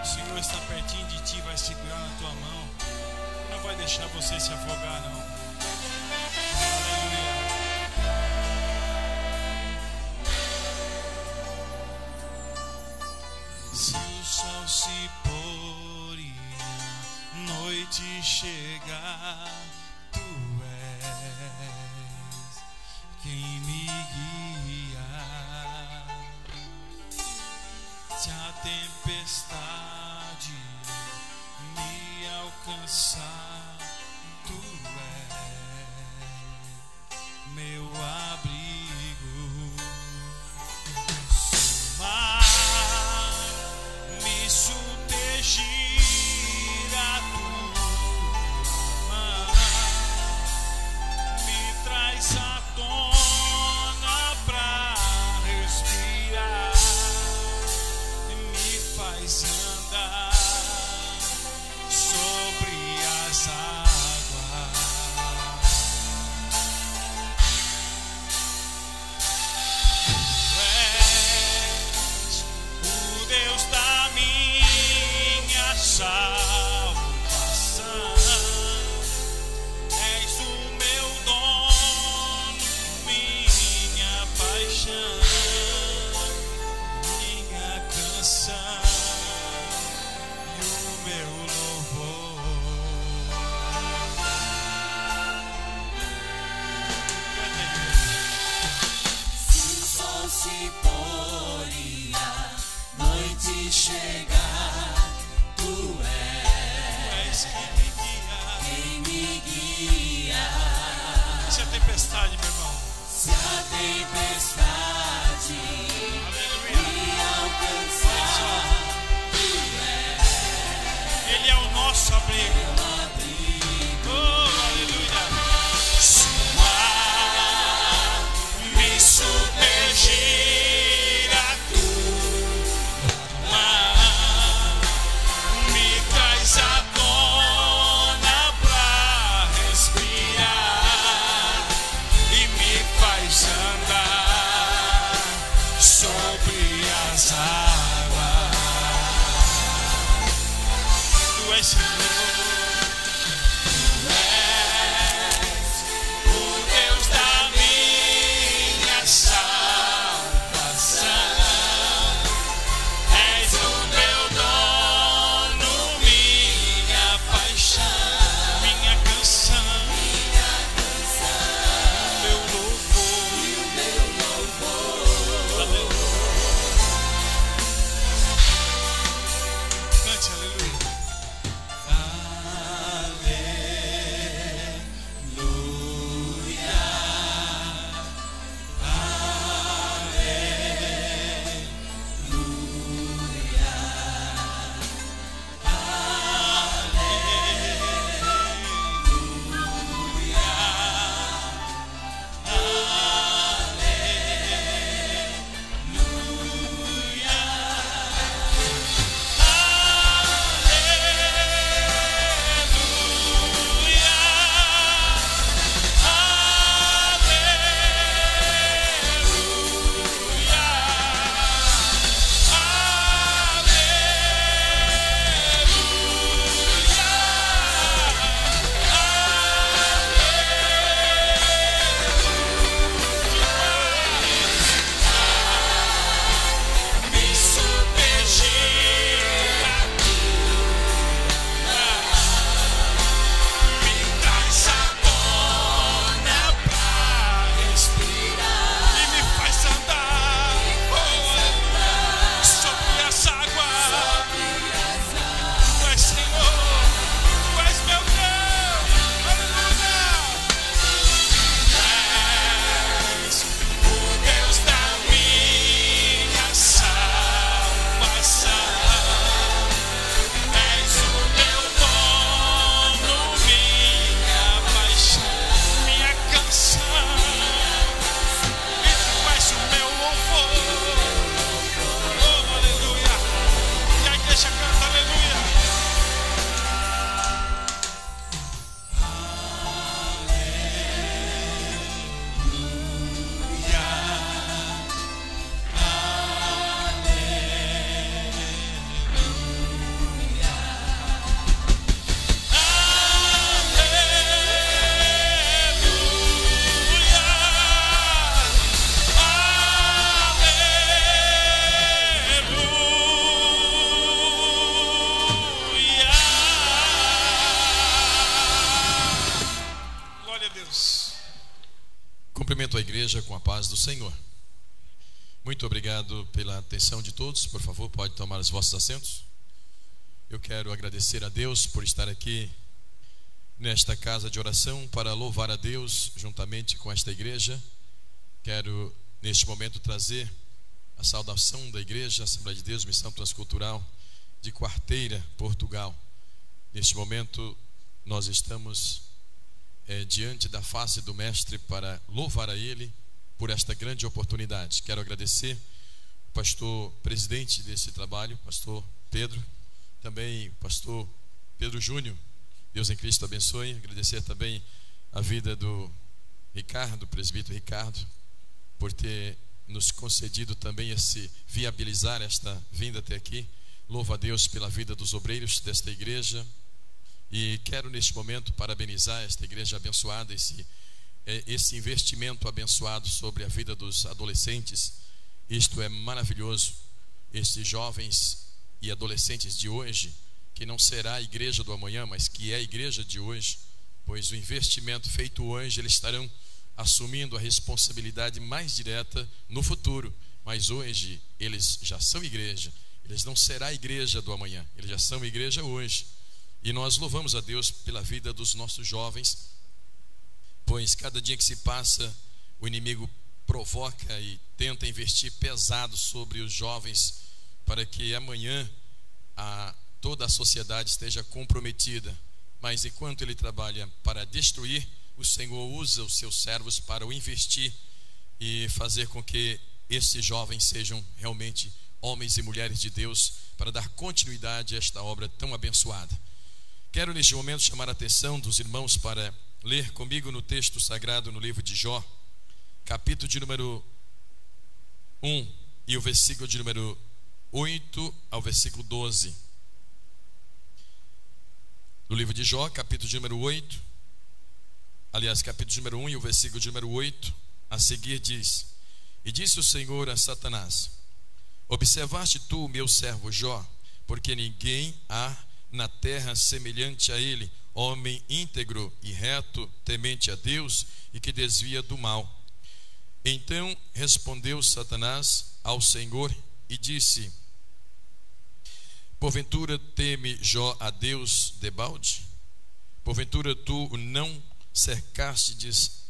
Senhor está pertinho de ti, vai segurar na tua mão, não vai deixar você se afogar, não. Aleluia. Se o sol se pôr e a noite chegar, tu és quem me guia. Se a tempestade me alcançar, tu és meu abrigo. Se o mar me submergir, a tua mão me traz à tona pra respirar, faz andar sobre as águas. Tu és o Deus da minha salvação, és o meu dono, minha paixão, minha canção. Se pôr e a noite chegar, tu és quem me guia. Se a tempestade, meu irmão, se a tempestade me alcançar, tu és. Ele é o nosso abrigo. Oh, aleluia. Se o mar me submergir, a tua mão me traz à tona pra respirar e me faz andar sobre as águas. Tu és Senhor. Cumprimento a igreja com a paz do Senhor. Muito obrigado pela atenção de todos. Por favor, pode tomar os vossos assentos. Eu quero agradecer a Deus por estar aqui nesta casa de oração para louvar a Deus juntamente com esta igreja. Quero neste momento trazer a saudação da igreja Assembleia de Deus Missão Transcultural de Quarteira, Portugal. Neste momento nós estamos diante da face do Mestre para louvar a Ele por esta grande oportunidade. Quero agradecer o pastor presidente desse trabalho, pastor Pedro, também pastor Pedro Júnior, Deus em Cristo abençoe. Agradecer também a vida do Ricardo, presbítero Ricardo, por ter nos concedido também viabilizar esta vinda até aqui. Louvo a Deus pela vida dos obreiros desta igreja e quero neste momento parabenizar esta igreja abençoada, esse investimento abençoado sobre a vida dos adolescentes. Isto é maravilhoso. Estes jovens e adolescentes de hoje, que não será a igreja do amanhã, mas que é a igreja de hoje, pois o investimento feito hoje, eles estarão assumindo a responsabilidade mais direta no futuro. Mas hoje eles já são igreja. Eles não será a igreja do amanhã, eles já são igreja hoje. E nós louvamos a Deus pela vida dos nossos jovens, pois cada dia que se passa o inimigo provoca e tenta investir pesado sobre os jovens para que amanhã toda a sociedade esteja comprometida. Mas enquanto ele trabalha para destruir, o Senhor usa os seus servos para o investir e fazer com que esses jovens sejam realmente homens e mulheres de Deus, para dar continuidade a esta obra tão abençoada. Quero neste momento chamar a atenção dos irmãos para ler comigo no texto sagrado no livro de Jó, capítulo de número 1 e o versículo de número 8 ao versículo 12. No livro de Jó, capítulo de número 8, aliás, capítulo de número 1 e o versículo de número 8, a seguir diz: E disse o Senhor a Satanás: Observaste tu o meu servo Jó, porque ninguém há na terra semelhante a ele, homem íntegro e reto, temente a Deus e que desvia do mal. Então respondeu Satanás ao Senhor e disse: Porventura teme Jó a Deus debalde? Porventura tu o não cercastes,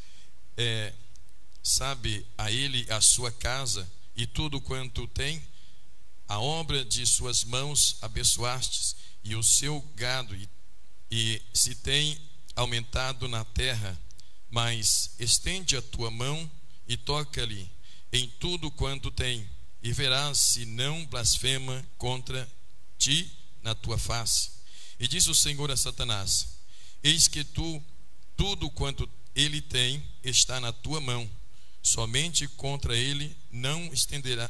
sabe, a ele a sua casa e tudo quanto tem? A obra de suas mãos abençoastes, e o seu gado e se tem aumentado na terra. Mas estende a tua mão e toca-lhe em tudo quanto tem, e verás se não blasfema contra ti na tua face. E disse o Senhor a Satanás: Eis que tudo quanto ele tem está na tua mão, somente contra ele não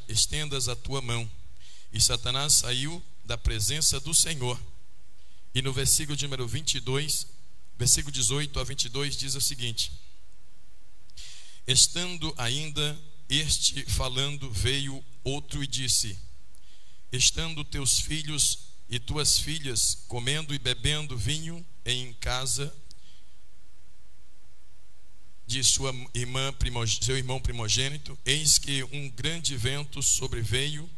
estendas a tua mão. E Satanás saiu da presença do Senhor. E no versículo de número 22, versículo 18 a 22 diz o seguinte: Estando ainda este falando, veio outro e disse: Estando teus filhos e tuas filhas comendo e bebendo vinho em casa de seu irmão primogênito, eis que um grande vento sobreveio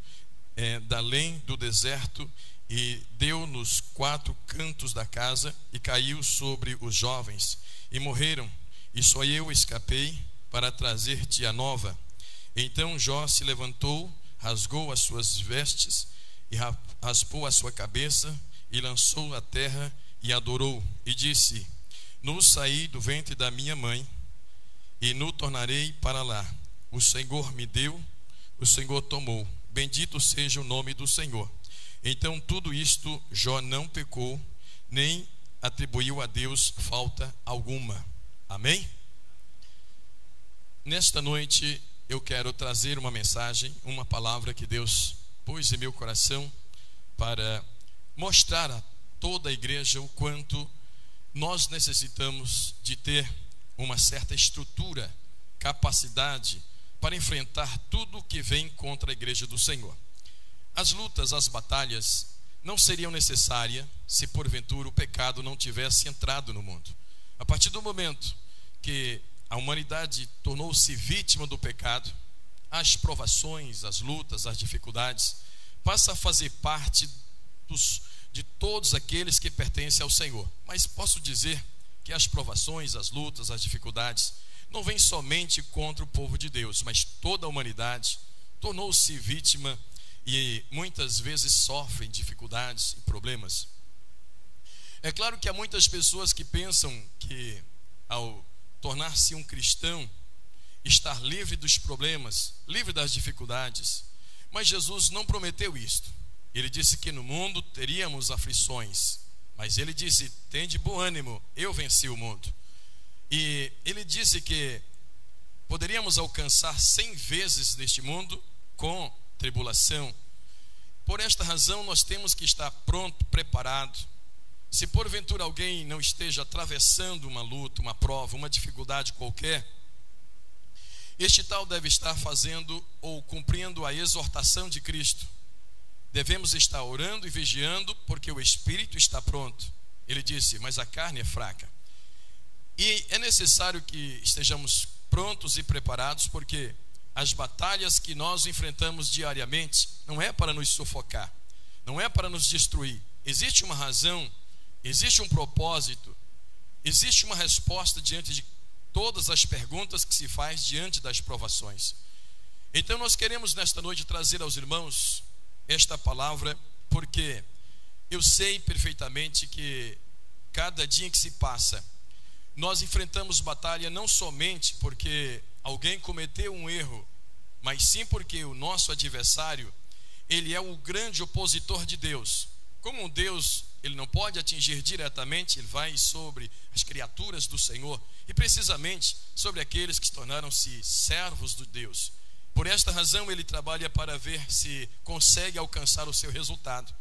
da além do deserto e deu nos 4 cantos da casa e caiu sobre os jovens e morreram, e só eu escapei para trazer-te a nova. Então Jó se levantou, rasgou as suas vestes e raspou a sua cabeça e lançou a terra e adorou e disse: Nu saí do ventre da minha mãe e nu tornarei para lá. O Senhor me deu, o Senhor tomou. Bendito seja o nome do Senhor. Então tudo isto Jó não pecou, nem atribuiu a Deus falta alguma. Amém? Nesta noite eu quero trazer uma mensagem, uma palavra que Deus pôs em meu coração para mostrar a toda a igreja o quanto nós necessitamos de ter uma certa estrutura, capacidade para enfrentar tudo o que vem contra a igreja do Senhor. As lutas, as batalhas não seriam necessárias se porventura o pecado não tivesse entrado no mundo. A partir do momento que a humanidade tornou-se vítima do pecado, as provações, as lutas, as dificuldades, passa a fazer parte de todos aqueles que pertencem ao Senhor. Mas posso dizer que as provações, as lutas, as dificuldades não vêm somente contra o povo de Deus, mas toda a humanidade tornou-se vítima e muitas vezes sofrem dificuldades e problemas. É claro que há muitas pessoas que pensam que ao tornar-se um cristão, estar livre dos problemas, livre das dificuldades, mas Jesus não prometeu isto. Ele disse que no mundo teríamos aflições, mas ele disse: tende bom ânimo, eu venci o mundo. E ele disse que poderíamos alcançar 100 vezes neste mundo com tribulação. Por esta razão nós temos que estar pronto, preparado. Se porventura alguém não esteja atravessando uma luta, uma prova, uma dificuldade qualquer, este tal deve estar fazendo ou cumprindo a exortação de Cristo. Devemos estar orando e vigiando, porque o espírito está pronto. Ele disse: mas a carne é fraca. E é necessário que estejamos prontos e preparados, porque as batalhas que nós enfrentamos diariamente não é para nos sufocar, não é para nos destruir. Existe uma razão, existe um propósito, existe uma resposta diante de todas as perguntas que se faz diante das provações. Então nós queremos nesta noite trazer aos irmãos esta palavra, porque eu sei perfeitamente que cada dia que se passa, nós enfrentamos batalha não somente porque alguém cometeu um erro, mas sim porque o nosso adversário, ele é o grande opositor de Deus. Como Deus, ele não pode atingir diretamente, ele vai sobre as criaturas do Senhor, e precisamente sobre aqueles que tornaram-se servos de Deus. Por esta razão ele trabalha para ver se consegue alcançar o seu resultado.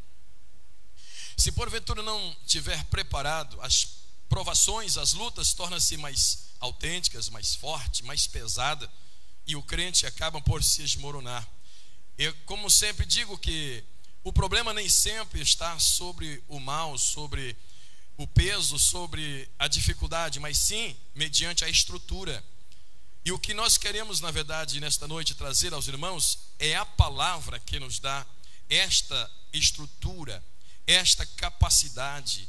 Se porventura não tiver preparado, as provações, as lutas tornam-se mais autênticas, mais fortes, mais pesadas, e o crente acaba por se esmoronar. Eu, como sempre digo, que o problema nem sempre está sobre o mal, sobre o peso, sobre a dificuldade, mas sim mediante a estrutura. E o que nós queremos, na verdade, nesta noite trazer aos irmãos é a palavra que nos dá esta estrutura, esta capacidade,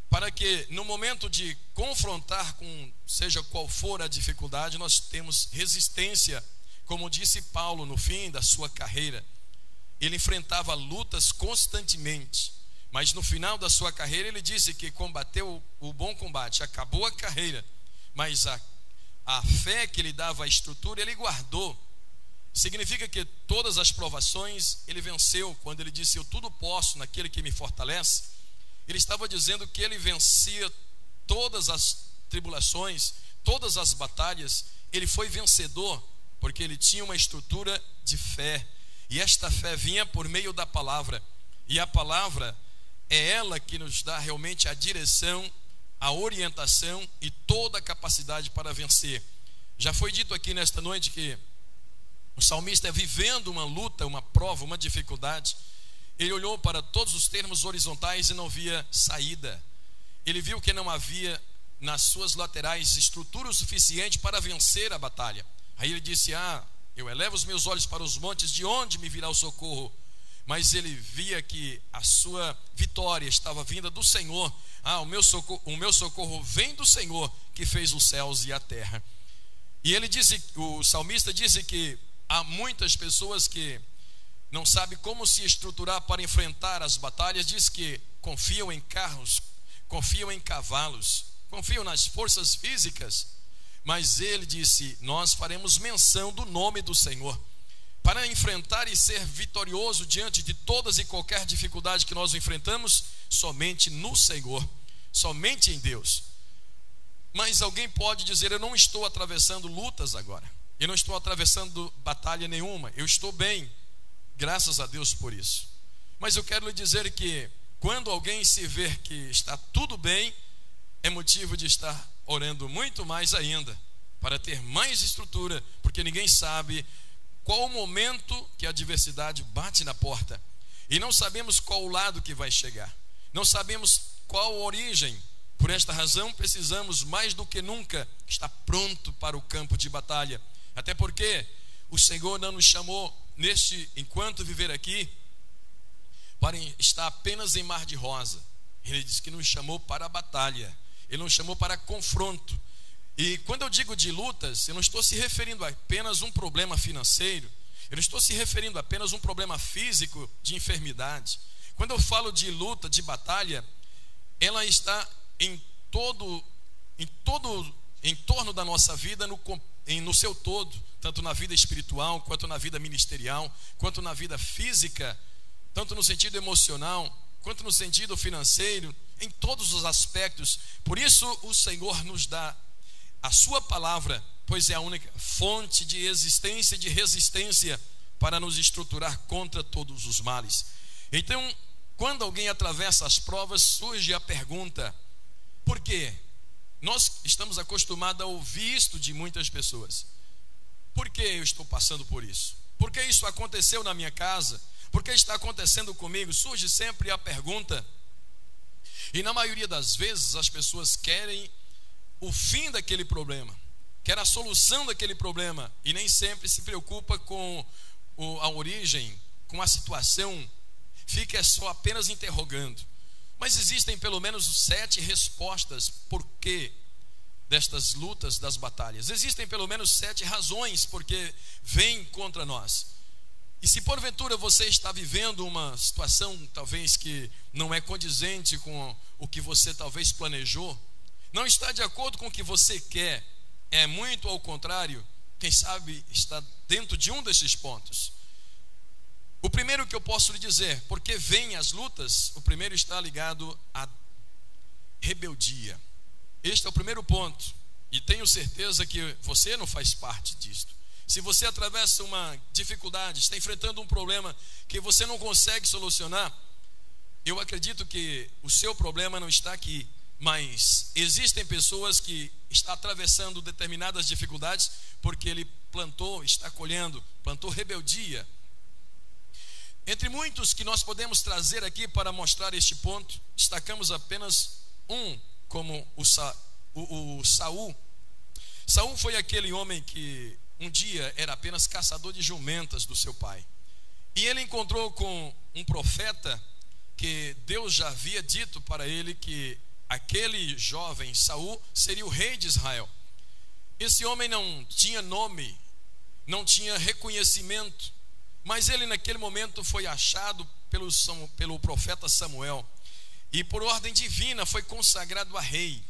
para que no momento de confrontar com seja qual for a dificuldade, nós temos resistência. Como disse Paulo no fim da sua carreira, ele enfrentava lutas constantemente, mas no final da sua carreira ele disse que combateu o bom combate, acabou a carreira, mas a fé que ele dava à estrutura, ele guardou. Significa que todas as provações ele venceu. Quando ele disse: eu tudo posso naquele que me fortalece, ele estava dizendo que ele vencia todas as tribulações, todas as batalhas. Ele foi vencedor porque ele tinha uma estrutura de fé, e esta fé vinha por meio da palavra, e a palavra é ela que nos dá realmente a direção, a orientação e toda a capacidade para vencer. Já foi dito aqui nesta noite que o salmista, vivendo uma luta, uma prova, uma dificuldade, ele olhou para todos os termos horizontais e não via saída. Ele viu que não havia nas suas laterais estrutura o suficiente para vencer a batalha. Aí ele disse: eu elevo os meus olhos para os montes, de onde me virá o socorro? Mas ele via que a sua vitória estava vinda do Senhor. O meu socorro vem do Senhor, que fez os céus e a terra. E ele disse, o salmista disse que há muitas pessoas que não sabem como se estruturar para enfrentar as batalhas. Diz que confiam em carros, confiam em cavalos, confiam nas forças físicas. Mas ele disse: nós faremos menção do nome do Senhor, para enfrentar e ser vitorioso diante de todas e qualquer dificuldade que nós enfrentamos, somente no Senhor, somente em Deus. Mas alguém pode dizer: eu não estou atravessando lutas agora, eu não estou atravessando batalha nenhuma, eu estou bem, graças a Deus por isso. Mas eu quero lhe dizer que quando alguém se ver que está tudo bem, é motivo de estar orando muito mais ainda, para ter mais estrutura, porque ninguém sabe qual o momento que a adversidade bate na porta, e não sabemos qual o lado que vai chegar, não sabemos qual a origem, Por esta razão, precisamos mais do que nunca estar pronto para o campo de batalha. Até porque o Senhor não nos chamou enquanto viver aqui para estar apenas em mar de rosa. Ele disse que nos chamou para a batalha. Ele nos chamou para confronto. E quando eu digo de lutas, eu não estou se referindo a apenas um problema financeiro. Eu não estou se referindo a apenas um problema físico de enfermidade. Quando eu falo de luta, de batalha, ela está em torno da nossa vida, no seu todo, tanto na vida espiritual, quanto na vida ministerial, quanto na vida física, tanto no sentido emocional, quanto no sentido financeiro, em todos os aspectos. Por isso o Senhor nos dá a sua palavra, pois é a única fonte de existência e de resistência para nos estruturar contra todos os males. Então, quando alguém atravessa as provas, surge a pergunta: por quê? Nós estamos acostumados a ouvir isto de muitas pessoas. Por que eu estou passando por isso? Por que isso aconteceu na minha casa? Por que está acontecendo comigo? Surge sempre a pergunta. E na maioria das vezes as pessoas querem o fim daquele problema, querem a solução daquele problema, e nem sempre se preocupa com a origem, com a situação. Fica só apenas interrogando. Mas existem pelo menos 7 respostas por que destas lutas, das batalhas. Existem pelo menos 7 razões porque vêm contra nós. E se porventura você está vivendo uma situação talvez que não é condizente com o que você talvez planejou, não está de acordo com o que você quer, é muito ao contrário, quem sabe está dentro de um desses pontos. O primeiro que eu posso lhe dizer, porque vêm as lutas, o primeiro está ligado à rebeldia. Este é o primeiro ponto, e tenho certeza que você não faz parte disto. Se você atravessa uma dificuldade, está enfrentando um problema que você não consegue solucionar, eu acredito que o seu problema não está aqui, mas existem pessoas que estão atravessando determinadas dificuldades porque ele está colhendo, plantou rebeldia. Entre muitos que nós podemos trazer aqui para mostrar este ponto, destacamos apenas um, como o Saul. Saul foi aquele homem que um dia era apenas caçador de jumentas do seu pai. E ele encontrou com um profeta que Deus já havia dito para ele que aquele jovem Saul seria o rei de Israel. Esse homem não tinha nome, não tinha reconhecimento, mas ele naquele momento foi achado pelo profeta Samuel, e por ordem divina foi consagrado a rei.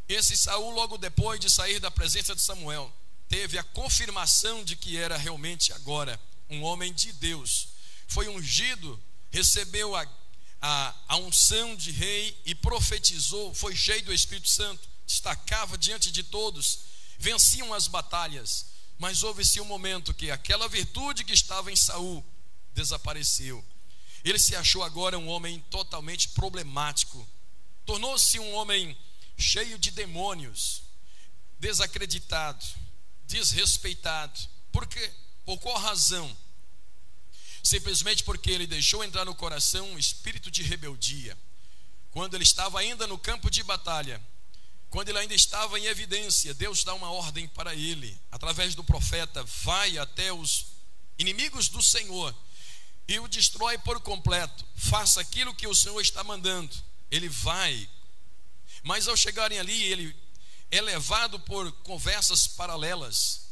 Esse Saul, logo depois de sair da presença de Samuel, teve a confirmação de que era realmente agora um homem de Deus. Foi ungido, recebeu a unção de rei e profetizou, foi cheio do Espírito Santo, destacava diante de todos, venciam as batalhas. Mas houve-se um momento que aquela virtude que estava em Saul desapareceu. Ele se achou agora um homem totalmente problemático. Tornou-se um homem cheio de demônios, desacreditado, desrespeitado. Por quê? Por qual razão? Simplesmente porque ele deixou entrar no coração um espírito de rebeldia. Quando ele estava ainda no campo de batalha, quando ele ainda estava em evidência, Deus dá uma ordem para ele, através do profeta: vai até os inimigos do Senhor e o destrói por completo, faça aquilo que o Senhor está mandando. Ele vai, mas ao chegarem ali, ele é levado por conversas paralelas,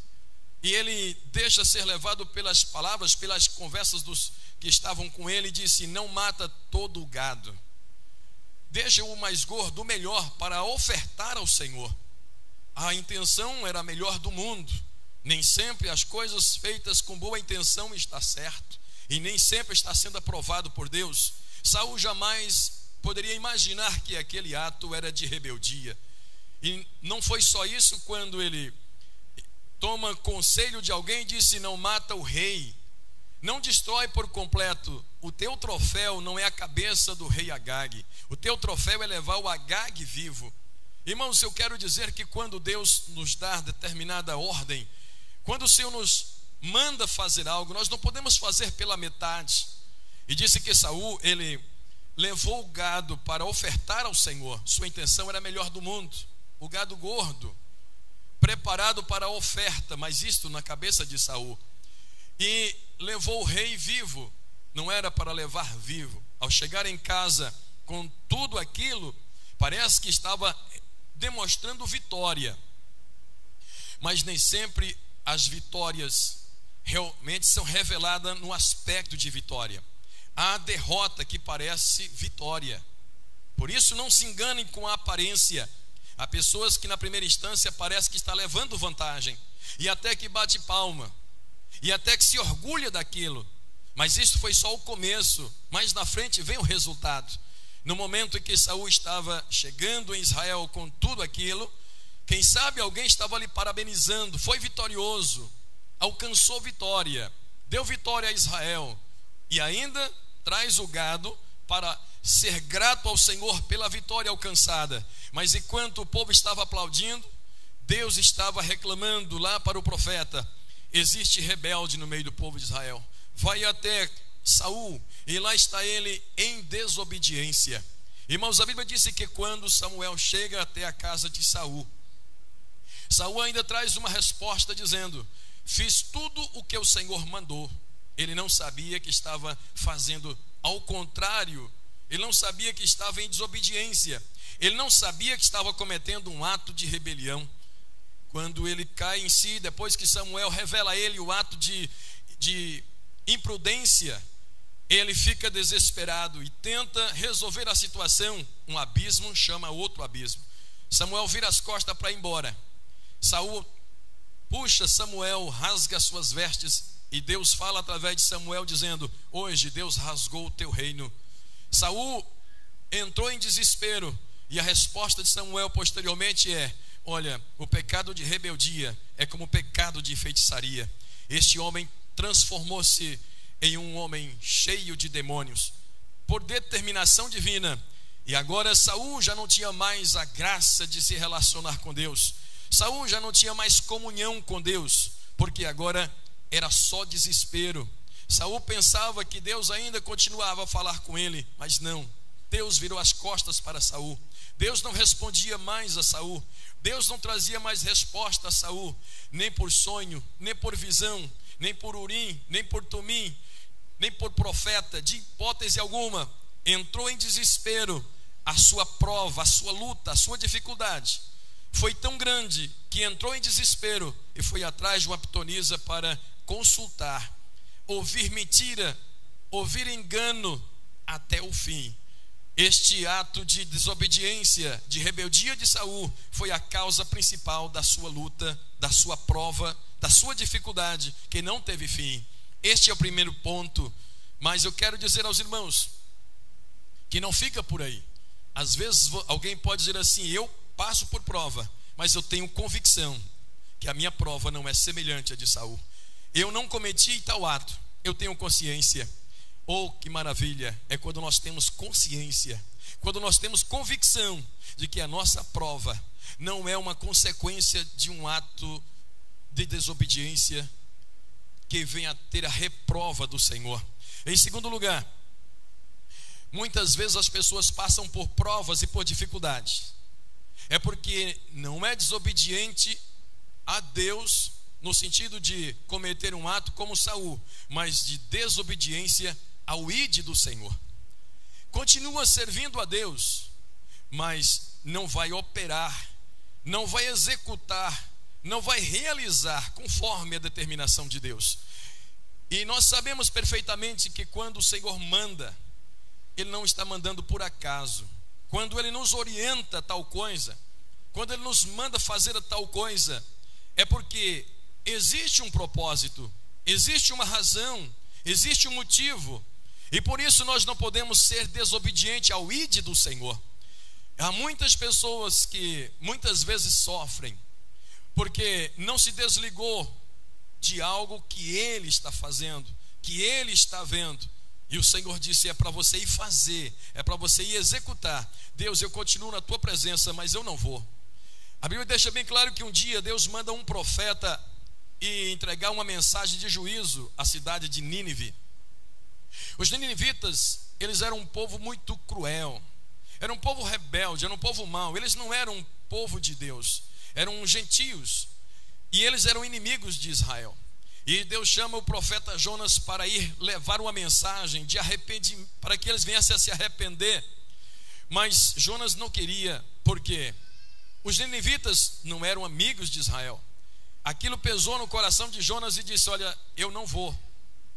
e ele deixa ser levado pelas palavras, pelas conversas dos que estavam com ele, e disse: não mata todo o gado, deixa o mais gordo, o melhor, para ofertar ao Senhor. A intenção era a melhor do mundo. Nem sempre as coisas feitas com boa intenção está certo, e nem sempre está sendo aprovado por Deus. Saul jamais poderia imaginar que aquele ato era de rebeldia. E não foi só isso. Quando ele toma conselho de alguém, disse: não mata o rei, não destrói por completo. O teu troféu não é a cabeça do rei Agag, o teu troféu é levar o Agag vivo. Irmãos, eu quero dizer que quando Deus nos dá determinada ordem, quando o Senhor nos manda fazer algo, nós não podemos fazer pela metade. E disse que Saul, ele levou o gado para ofertar ao Senhor. Sua intenção era a melhor do mundo, o gado gordo, preparado para a oferta, mas isto na cabeça de Saul. E levou o rei vivo, não era para levar vivo. Ao chegar em casa com tudo aquilo, parece que estava demonstrando vitória, mas nem sempre as vitórias realmente são reveladas no aspecto de vitória. Há derrota que parece vitória. Por isso não se enganem com a aparência. Há pessoas que na primeira instância parece que está levando vantagem, e até que bate palma, e até que se orgulha daquilo, mas isso foi só o começo. Mais na frente vem o resultado. No momento em que Saul estava chegando em Israel com tudo aquilo, quem sabe alguém estava ali parabenizando, foi vitorioso, alcançou vitória, deu vitória a Israel, e ainda traz o gado para ser grato ao Senhor pela vitória alcançada. Mas enquanto o povo estava aplaudindo, Deus estava reclamando lá para o profeta: existe rebelde no meio do povo de Israel. Vai até Saul, e lá está ele em desobediência. Irmãos, a Bíblia disse que quando Samuel chega até a casa de Saul, Saul ainda traz uma resposta dizendo: fiz tudo o que o Senhor mandou. Ele não sabia que estava fazendo ao contrário, ele não sabia que estava em desobediência, ele não sabia que estava cometendo um ato de rebelião. Quando ele cai em si, depois que Samuel revela a ele o ato de imprudência, ele fica desesperado e tenta resolver a situação. Um abismo chama outro abismo. Samuel vira as costas para ir embora. Saul puxa Samuel, rasga suas vestes, e Deus fala através de Samuel dizendo: hoje Deus rasgou o teu reino. Saul entrou em desespero, e a resposta de Samuel posteriormente é: olha, o pecado de rebeldia é como o pecado de feitiçaria. Este homem transformou-se em um homem cheio de demônios por determinação divina. E agora Saul já não tinha mais a graça de se relacionar com Deus. Saul já não tinha mais comunhão com Deus, porque agora era só desespero. Saul pensava que Deus ainda continuava a falar com ele, mas não. Deus virou as costas para Saul. Deus não respondia mais a Saul. Deus não trazia mais resposta a Saul, nem por sonho, nem por visão, nem por Urim, nem por Tumim, nem por profeta, de hipótese alguma. Entrou em desespero. A sua prova, a sua luta, a sua dificuldade foi tão grande que entrou em desespero e foi atrás de uma pitonisa para consultar, ouvir mentira, ouvir engano até o fim. Este ato de desobediência, de rebeldia de Saul foi a causa principal da sua luta, da sua prova, da sua dificuldade, que não teve fim. Este é o primeiro ponto. Mas eu quero dizer aos irmãos que não fica por aí. Às vezes alguém pode dizer assim: eu passo por prova, mas eu tenho convicção que a minha prova não é semelhante à de Saul. Eu não cometi tal ato, eu tenho consciência. Oh, que maravilha é quando nós temos consciência, quando nós temos convicção de que a nossa prova não é uma consequência de um ato de desobediência que venha a ter a reprova do Senhor. Em segundo lugar, muitas vezes as pessoas passam por provas e por dificuldades. É porque não é desobediente a Deus no sentido de cometer um ato como Saul, mas de desobediência ao ID do Senhor. Continua servindo a Deus, mas não vai operar, não vai executar, não vai realizar conforme a determinação de Deus. E nós sabemos perfeitamente que quando o Senhor manda, Ele não está mandando por acaso. Quando Ele nos orienta a tal coisa, quando Ele nos manda fazer a tal coisa, é porque existe um propósito, existe uma razão, existe um motivo. E por isso nós não podemos ser desobedientes ao ID do Senhor. Há muitas pessoas que muitas vezes sofrem porque não se desligou de algo que Ele está fazendo, que Ele está vendo. E o Senhor disse: é para você ir fazer, é para você ir executar. Deus, eu continuo na tua presença, mas eu não vou. A Bíblia deixa bem claro que um dia Deus manda um profeta e entregar uma mensagem de juízo à cidade de Nínive. Os ninivitas eles eram um povo muito cruel, era um povo rebelde, era um povo mau. Eles não eram um povo de Deus, eram gentios, e eles eram inimigos de Israel. E Deus chama o profeta Jonas para ir levar uma mensagem de arrependimento, para que eles viessem a se arrepender. Mas Jonas não queria, porque os ninivitas não eram amigos de Israel. Aquilo pesou no coração de Jonas e disse: olha, eu não vou,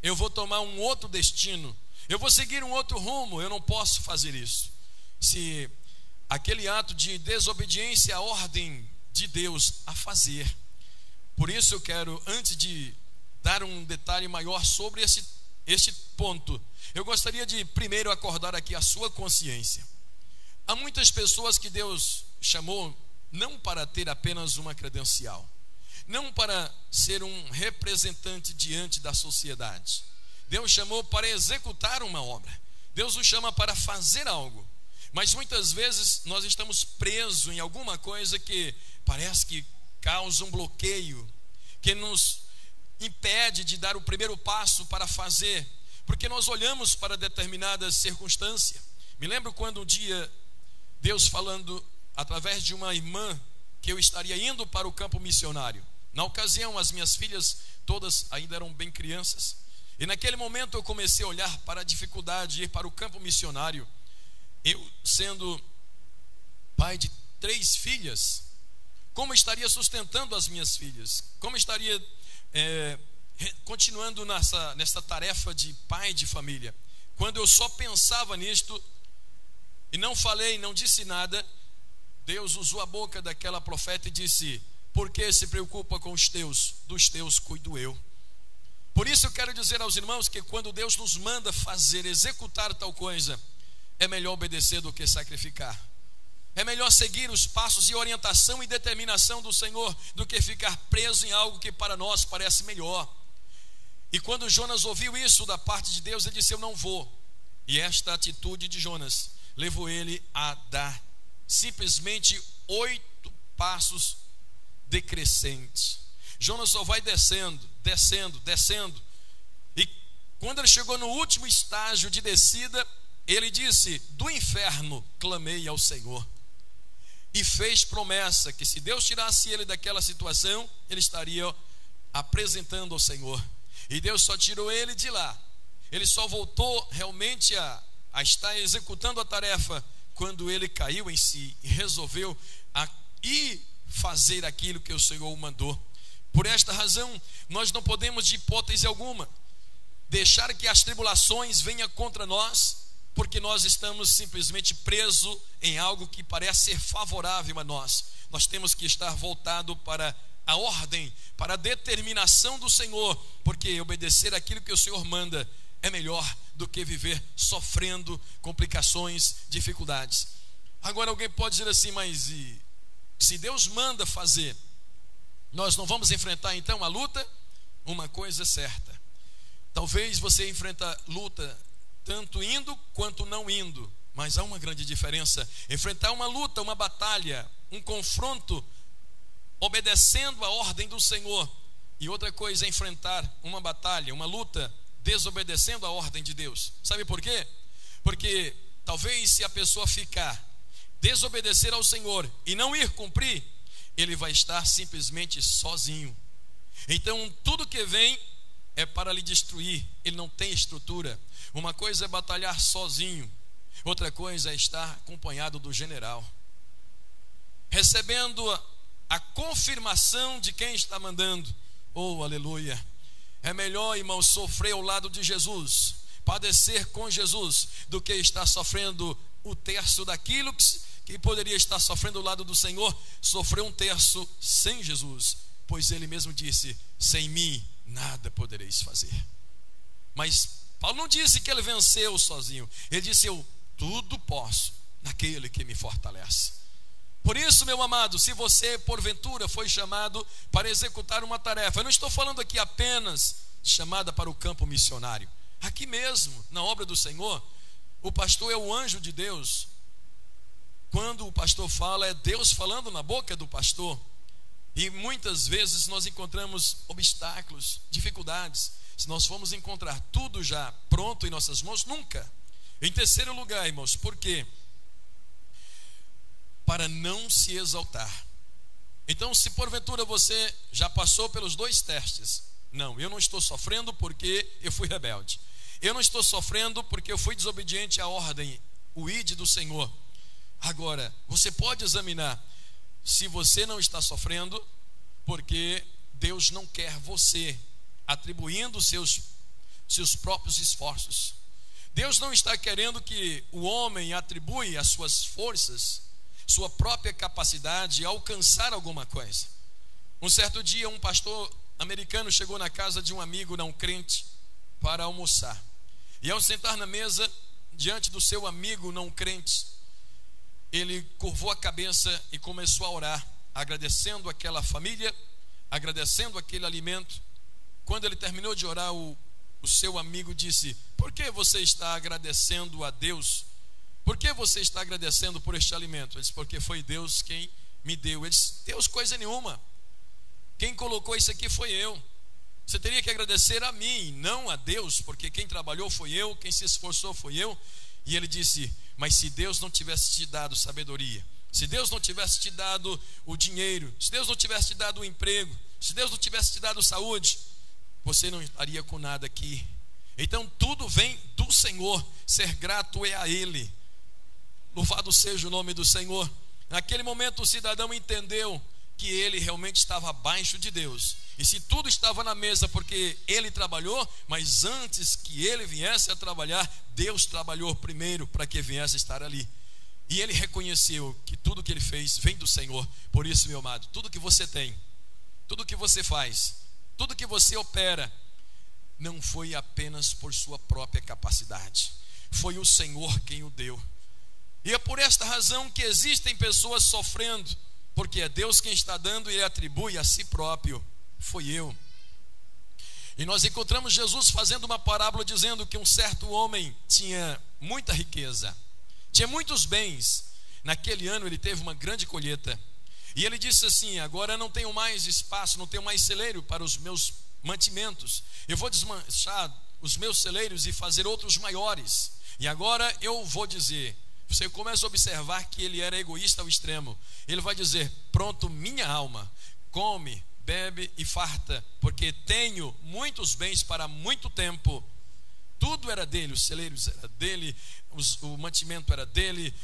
eu vou tomar um outro destino, eu vou seguir um outro rumo, eu não posso fazer isso. Se aquele ato de desobediência à ordem de Deus a fazer. Por isso eu quero, antes de dar um detalhe maior sobre esse ponto, eu gostaria de primeiro acordar aqui a sua consciência. Há muitas pessoas que Deus chamou não para ter apenas uma credencial, não para ser um representante diante da sociedade. Deus chamou para executar uma obra. Deus nos chama para fazer algo. Mas muitas vezes nós estamos presos em alguma coisa que parece que causa um bloqueio, que nos impede de dar o primeiro passo para fazer, porque nós olhamos para determinadas circunstâncias. Me lembro quando um dia Deus falando através de uma irmã que eu estaria indo para o campo missionário. Na ocasião as minhas filhas todas ainda eram bem crianças, e naquele momento eu comecei a olhar para a dificuldade de ir para o campo missionário. Eu sendo pai de 3 filhas, como estaria sustentando as minhas filhas? Como estaria continuando nessa tarefa de pai de família? Quando eu só pensava nisto e não falei, não disse nada, Deus usou a boca daquela profeta e disse: por que se preocupa com os teus? Dos teus cuido eu. Por isso eu quero dizer aos irmãos que quando Deus nos manda fazer, executar tal coisa, é melhor obedecer do que sacrificar. É melhor seguir os passos e orientação e determinação do Senhor do que ficar preso em algo que para nós parece melhor. E quando Jonas ouviu isso da parte de Deus, ele disse: eu não vou. E esta atitude de Jonas levou ele a dar simplesmente 8 passos decrescentes. Jonas só vai descendo, descendo, descendo. E quando ele chegou no último estágio de descida, ele disse: do inferno clamei ao Senhor. E fez promessa que se Deus tirasse ele daquela situação, ele estaria apresentando ao Senhor. E Deus só tirou ele de lá. Ele só voltou realmente a estar executando a tarefa quando ele caiu em si e resolveu ir fazer aquilo que o Senhor o mandou. Por esta razão, nós não podemos de hipótese alguma deixar que as tribulações venham contra nós, porque nós estamos simplesmente presos em algo que parece ser favorável a nós. Nós temos que estar voltado para a ordem, para a determinação do Senhor, porque obedecer aquilo que o Senhor manda é melhor do que viver sofrendo complicações, dificuldades. Agora alguém pode dizer assim: mas se Deus manda fazer, nós não vamos enfrentar então a luta? Uma coisa é certa: talvez você enfrenta luta tanto indo quanto não indo, mas há uma grande diferença. Enfrentar uma luta, uma batalha, um confronto, obedecendo a ordem do Senhor, e outra coisa é enfrentar uma batalha, uma luta, desobedecendo a ordem de Deus. Sabe por quê? Porque talvez se a pessoa ficar, desobedecer ao Senhor e não ir cumprir, ele vai estar simplesmente sozinho. Então tudo que vem é para lhe destruir. Ele não tem estrutura. Uma coisa é batalhar sozinho, outra coisa é estar acompanhado do general, recebendo a confirmação de quem está mandando. Oh, aleluia! É melhor, irmão, sofrer ao lado de Jesus, padecer com Jesus, do que estar sofrendo o terço daquilo que poderia estar sofrendo ao lado do Senhor, sofrer um terço sem Jesus, pois ele mesmo disse: sem mim nada podereis fazer. Mas Paulo não disse que ele venceu sozinho, ele disse: eu tudo posso naquele que me fortalece. Por isso, meu amado, se você porventura foi chamado para executar uma tarefa, eu não estou falando aqui apenas de chamada para o campo missionário. Aqui mesmo, na obra do Senhor, o pastor é o anjo de Deus. Quando o pastor fala, é Deus falando na boca do pastor. E muitas vezes nós encontramos obstáculos, dificuldades. Se nós formos encontrar tudo já pronto em nossas mãos, nunca. Em terceiro lugar, irmãos, por quê? Para não se exaltar. Então, se porventura você já passou pelos dois testes, não, eu não estou sofrendo porque eu fui rebelde, eu não estou sofrendo porque eu fui desobediente à ordem, o ide do Senhor. Agora, você pode examinar se você não está sofrendo porque Deus não quer você atribuindo seus próprios esforços. Deus não está querendo que o homem atribua as suas forças, sua própria capacidade de alcançar alguma coisa. Um certo dia, um pastor americano chegou na casa de um amigo não crente para almoçar. E ao sentar na mesa, diante do seu amigo não crente, ele curvou a cabeça e começou a orar, agradecendo aquela família, agradecendo aquele alimento. Quando ele terminou de orar, o seu amigo disse: por que você está agradecendo a Deus? Por que você está agradecendo por este alimento? Ele disse: porque foi Deus quem me deu. Ele disse: Deus coisa nenhuma, quem colocou isso aqui foi eu. Você teria que agradecer a mim, não a Deus, porque quem trabalhou foi eu, quem se esforçou foi eu. E ele disse: mas se Deus não tivesse te dado sabedoria, se Deus não tivesse te dado o dinheiro, se Deus não tivesse te dado o emprego, se Deus não tivesse te dado saúde, você não estaria com nada aqui. Então tudo vem do Senhor, ser grato é a Ele. Louvado seja o nome do Senhor. Naquele momento o cidadão entendeu que ele realmente estava abaixo de Deus. E se tudo estava na mesa porque ele trabalhou, mas antes que ele viesse a trabalhar, Deus trabalhou primeiro para que viesse a estar ali. E ele reconheceu que tudo que ele fez vem do Senhor. Por isso, meu amado, tudo que você tem, tudo que você faz, tudo que você opera, não foi apenas por sua própria capacidade, foi o Senhor quem o deu. E é por esta razão que existem pessoas sofrendo, porque é Deus quem está dando e ele atribui a si próprio: foi eu. E nós encontramos Jesus fazendo uma parábola dizendo que um certo homem tinha muita riqueza, tinha muitos bens. Naquele ano ele teve uma grande colheita, e ele disse assim: agora não tenho mais espaço, não tenho mais celeiro para os meus mantimentos, eu vou desmanchar os meus celeiros e fazer outros maiores. E agora eu vou dizer, você começa a observar que ele era egoísta ao extremo. Ele vai dizer: pronto, minha alma, come, bebe e farta, porque tenho muitos bens para muito tempo. Tudo era dele, os celeiros era dele, o mantimento era dele,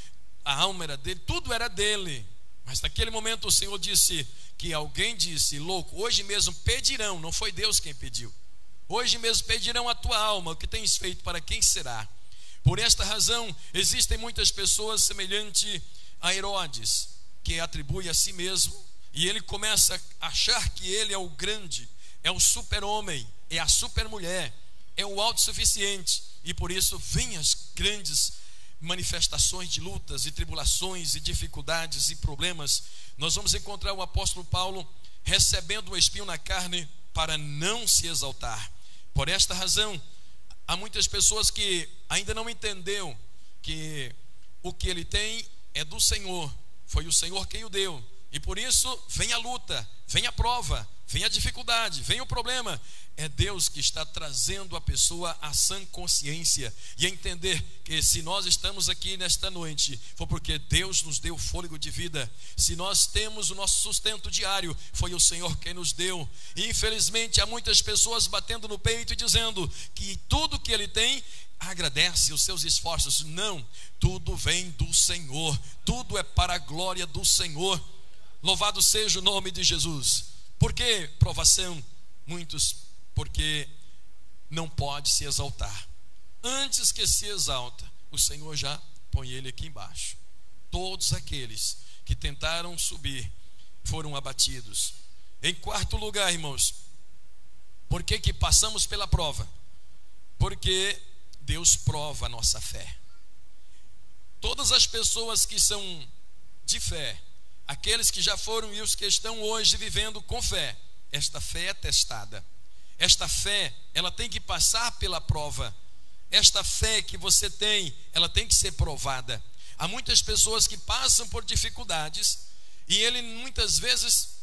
a alma era dele, tudo era dele. Mas naquele momento o Senhor disse que alguém disse: louco, hoje mesmo pedirão, não foi Deus quem pediu, hoje mesmo pedirão a tua alma, o que tens feito, para quem será? Por esta razão existem muitas pessoas semelhantes a Herodes, que atribui a si mesmo, e ele começa a achar que ele é o grande, é o super-homem, é a super-mulher, é o autossuficiente, e por isso vêm as grandes manifestações de lutas e tribulações e dificuldades e problemas. Nós vamos encontrar o apóstolo Paulo recebendo o espinho na carne para não se exaltar. Por esta razão, há muitas pessoas que ainda não entenderam que o que ele tem é do Senhor, foi o Senhor quem o deu, e por isso vem a luta, vem a prova, vem a dificuldade, vem o problema. É Deus que está trazendo a pessoa à sã consciência e a entender que se nós estamos aqui nesta noite, foi porque Deus nos deu fôlego de vida. Se nós temos o nosso sustento diário, foi o Senhor quem nos deu. E infelizmente há muitas pessoas batendo no peito e dizendo que tudo que ele tem agradece os seus esforços. Não, tudo vem do Senhor, tudo é para a glória do Senhor. Louvado seja o nome de Jesus. Por que provação? Muitos, porque não pode se exaltar. Antes que se exalta, o Senhor já põe ele aqui embaixo. Todos aqueles que tentaram subir foram abatidos. Em quarto lugar, irmãos, por que passamos pela prova? Porque Deus prova a nossa fé. Todas as pessoas que são de fé, aqueles que já foram e os que estão hoje vivendo com fé, esta fé é testada. Esta fé, ela tem que passar pela prova. Esta fé que você tem, ela tem que ser provada. Há muitas pessoas que passam por dificuldades e ele muitas vezes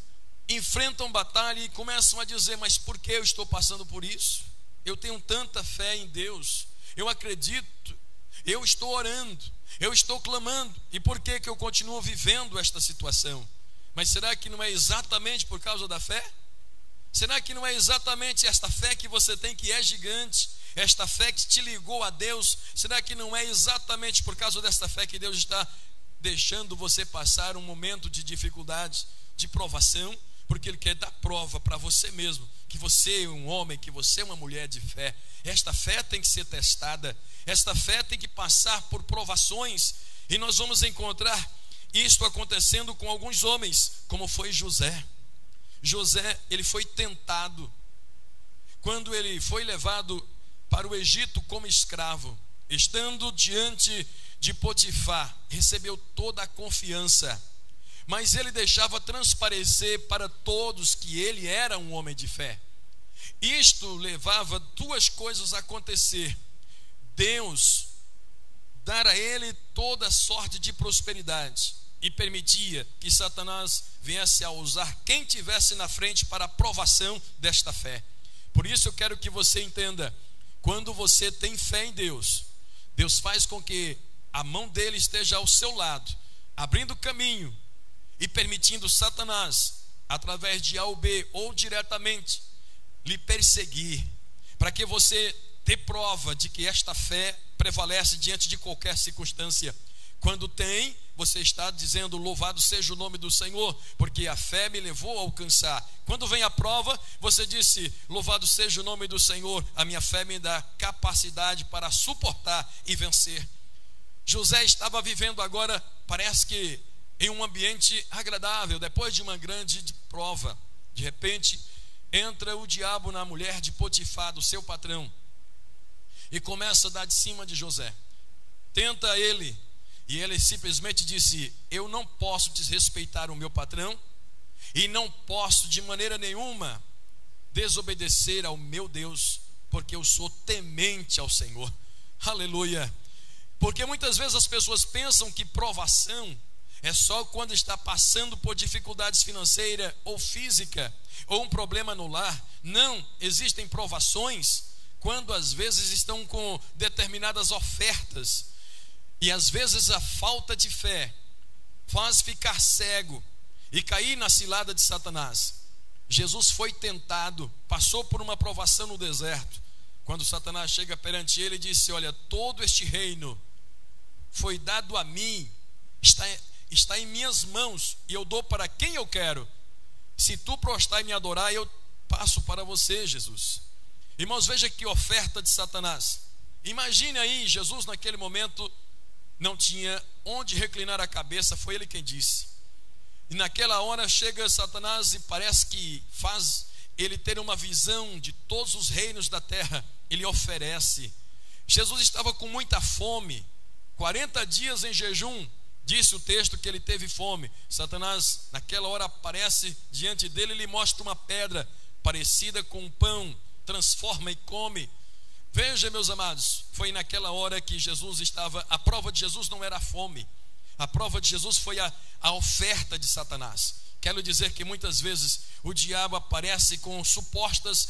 enfrentam batalha e começam a dizer: mas por que eu estou passando por isso? Eu tenho tanta fé em Deus, eu acredito, eu estou orando, eu estou clamando. E por que eu continuo vivendo esta situação? Mas será que não é exatamente por causa da fé? Será que não é exatamente esta fé que você tem que é gigante? Esta fé que te ligou a Deus? Será que não é exatamente por causa desta fé que Deus está deixando você passar um momento de dificuldade, de provação? Porque Ele quer dar prova para você mesmo, que você é um homem, que você é uma mulher de fé. Esta fé tem que ser testada, esta fé tem que passar por provações. E nós vamos encontrar isto acontecendo com alguns homens, como foi José. José, ele foi tentado quando ele foi levado para o Egito como escravo. Estando diante de Potifar, recebeu toda a confiança, mas ele deixava transparecer para todos que ele era um homem de fé. Isto levava duas coisas a acontecer: Deus dar a ele toda sorte de prosperidade, e permitia que Satanás viesse a usar quem tivesse na frente para a provação desta fé. Por isso eu quero que você entenda: quando você tem fé em Deus, Deus faz com que a mão dele esteja ao seu lado, abrindo caminho e permitindo Satanás, através de A ou B, ou diretamente, lhe perseguir, para que você dê prova de que esta fé prevalece diante de qualquer circunstância. Quando tem, você está dizendo: louvado seja o nome do Senhor, porque a fé me levou a alcançar. Quando vem a prova, você disse: louvado seja o nome do Senhor, a minha fé me dá capacidade para suportar e vencer. José estava vivendo agora, parece que em um ambiente agradável, depois de uma grande prova. De repente, entra o diabo na mulher de Potifar, do seu patrão, e começa a dar de cima de José. Tenta ele, e ele simplesmente disse: eu não posso desrespeitar o meu patrão, e não posso de maneira nenhuma desobedecer ao meu Deus, porque eu sou temente ao Senhor. Aleluia. Porque muitas vezes as pessoas pensam que provação é só quando está passando por dificuldades financeiras ou física, ou um problema no lar. Não, existem provações quando às vezes estão com determinadas ofertas, e às vezes a falta de fé faz ficar cego e cair na cilada de Satanás. Jesus foi tentado, passou por uma provação no deserto. Quando Satanás chega perante ele e disse: olha, todo este reino foi dado a mim, está em minhas mãos, e eu dou para quem eu quero. Se tu prostrar e me adorar, eu passo para você, Jesus. Irmãos, veja que oferta de Satanás. Imagine aí, Jesus naquele momento não tinha onde reclinar a cabeça, foi ele quem disse. E naquela hora chega Satanás e parece que faz ele ter uma visão de todos os reinos da terra. Ele oferece. Jesus estava com muita fome, 40 dias em jejum. Disse o texto que ele teve fome. Satanás naquela hora aparece diante dele e lhe mostra uma pedra parecida com um pão, transforma e come. Veja, meus amados, foi naquela hora que Jesus estava. A prova de Jesus não era a fome, a prova de Jesus foi a oferta de Satanás. Quero dizer que muitas vezes o diabo aparece com supostas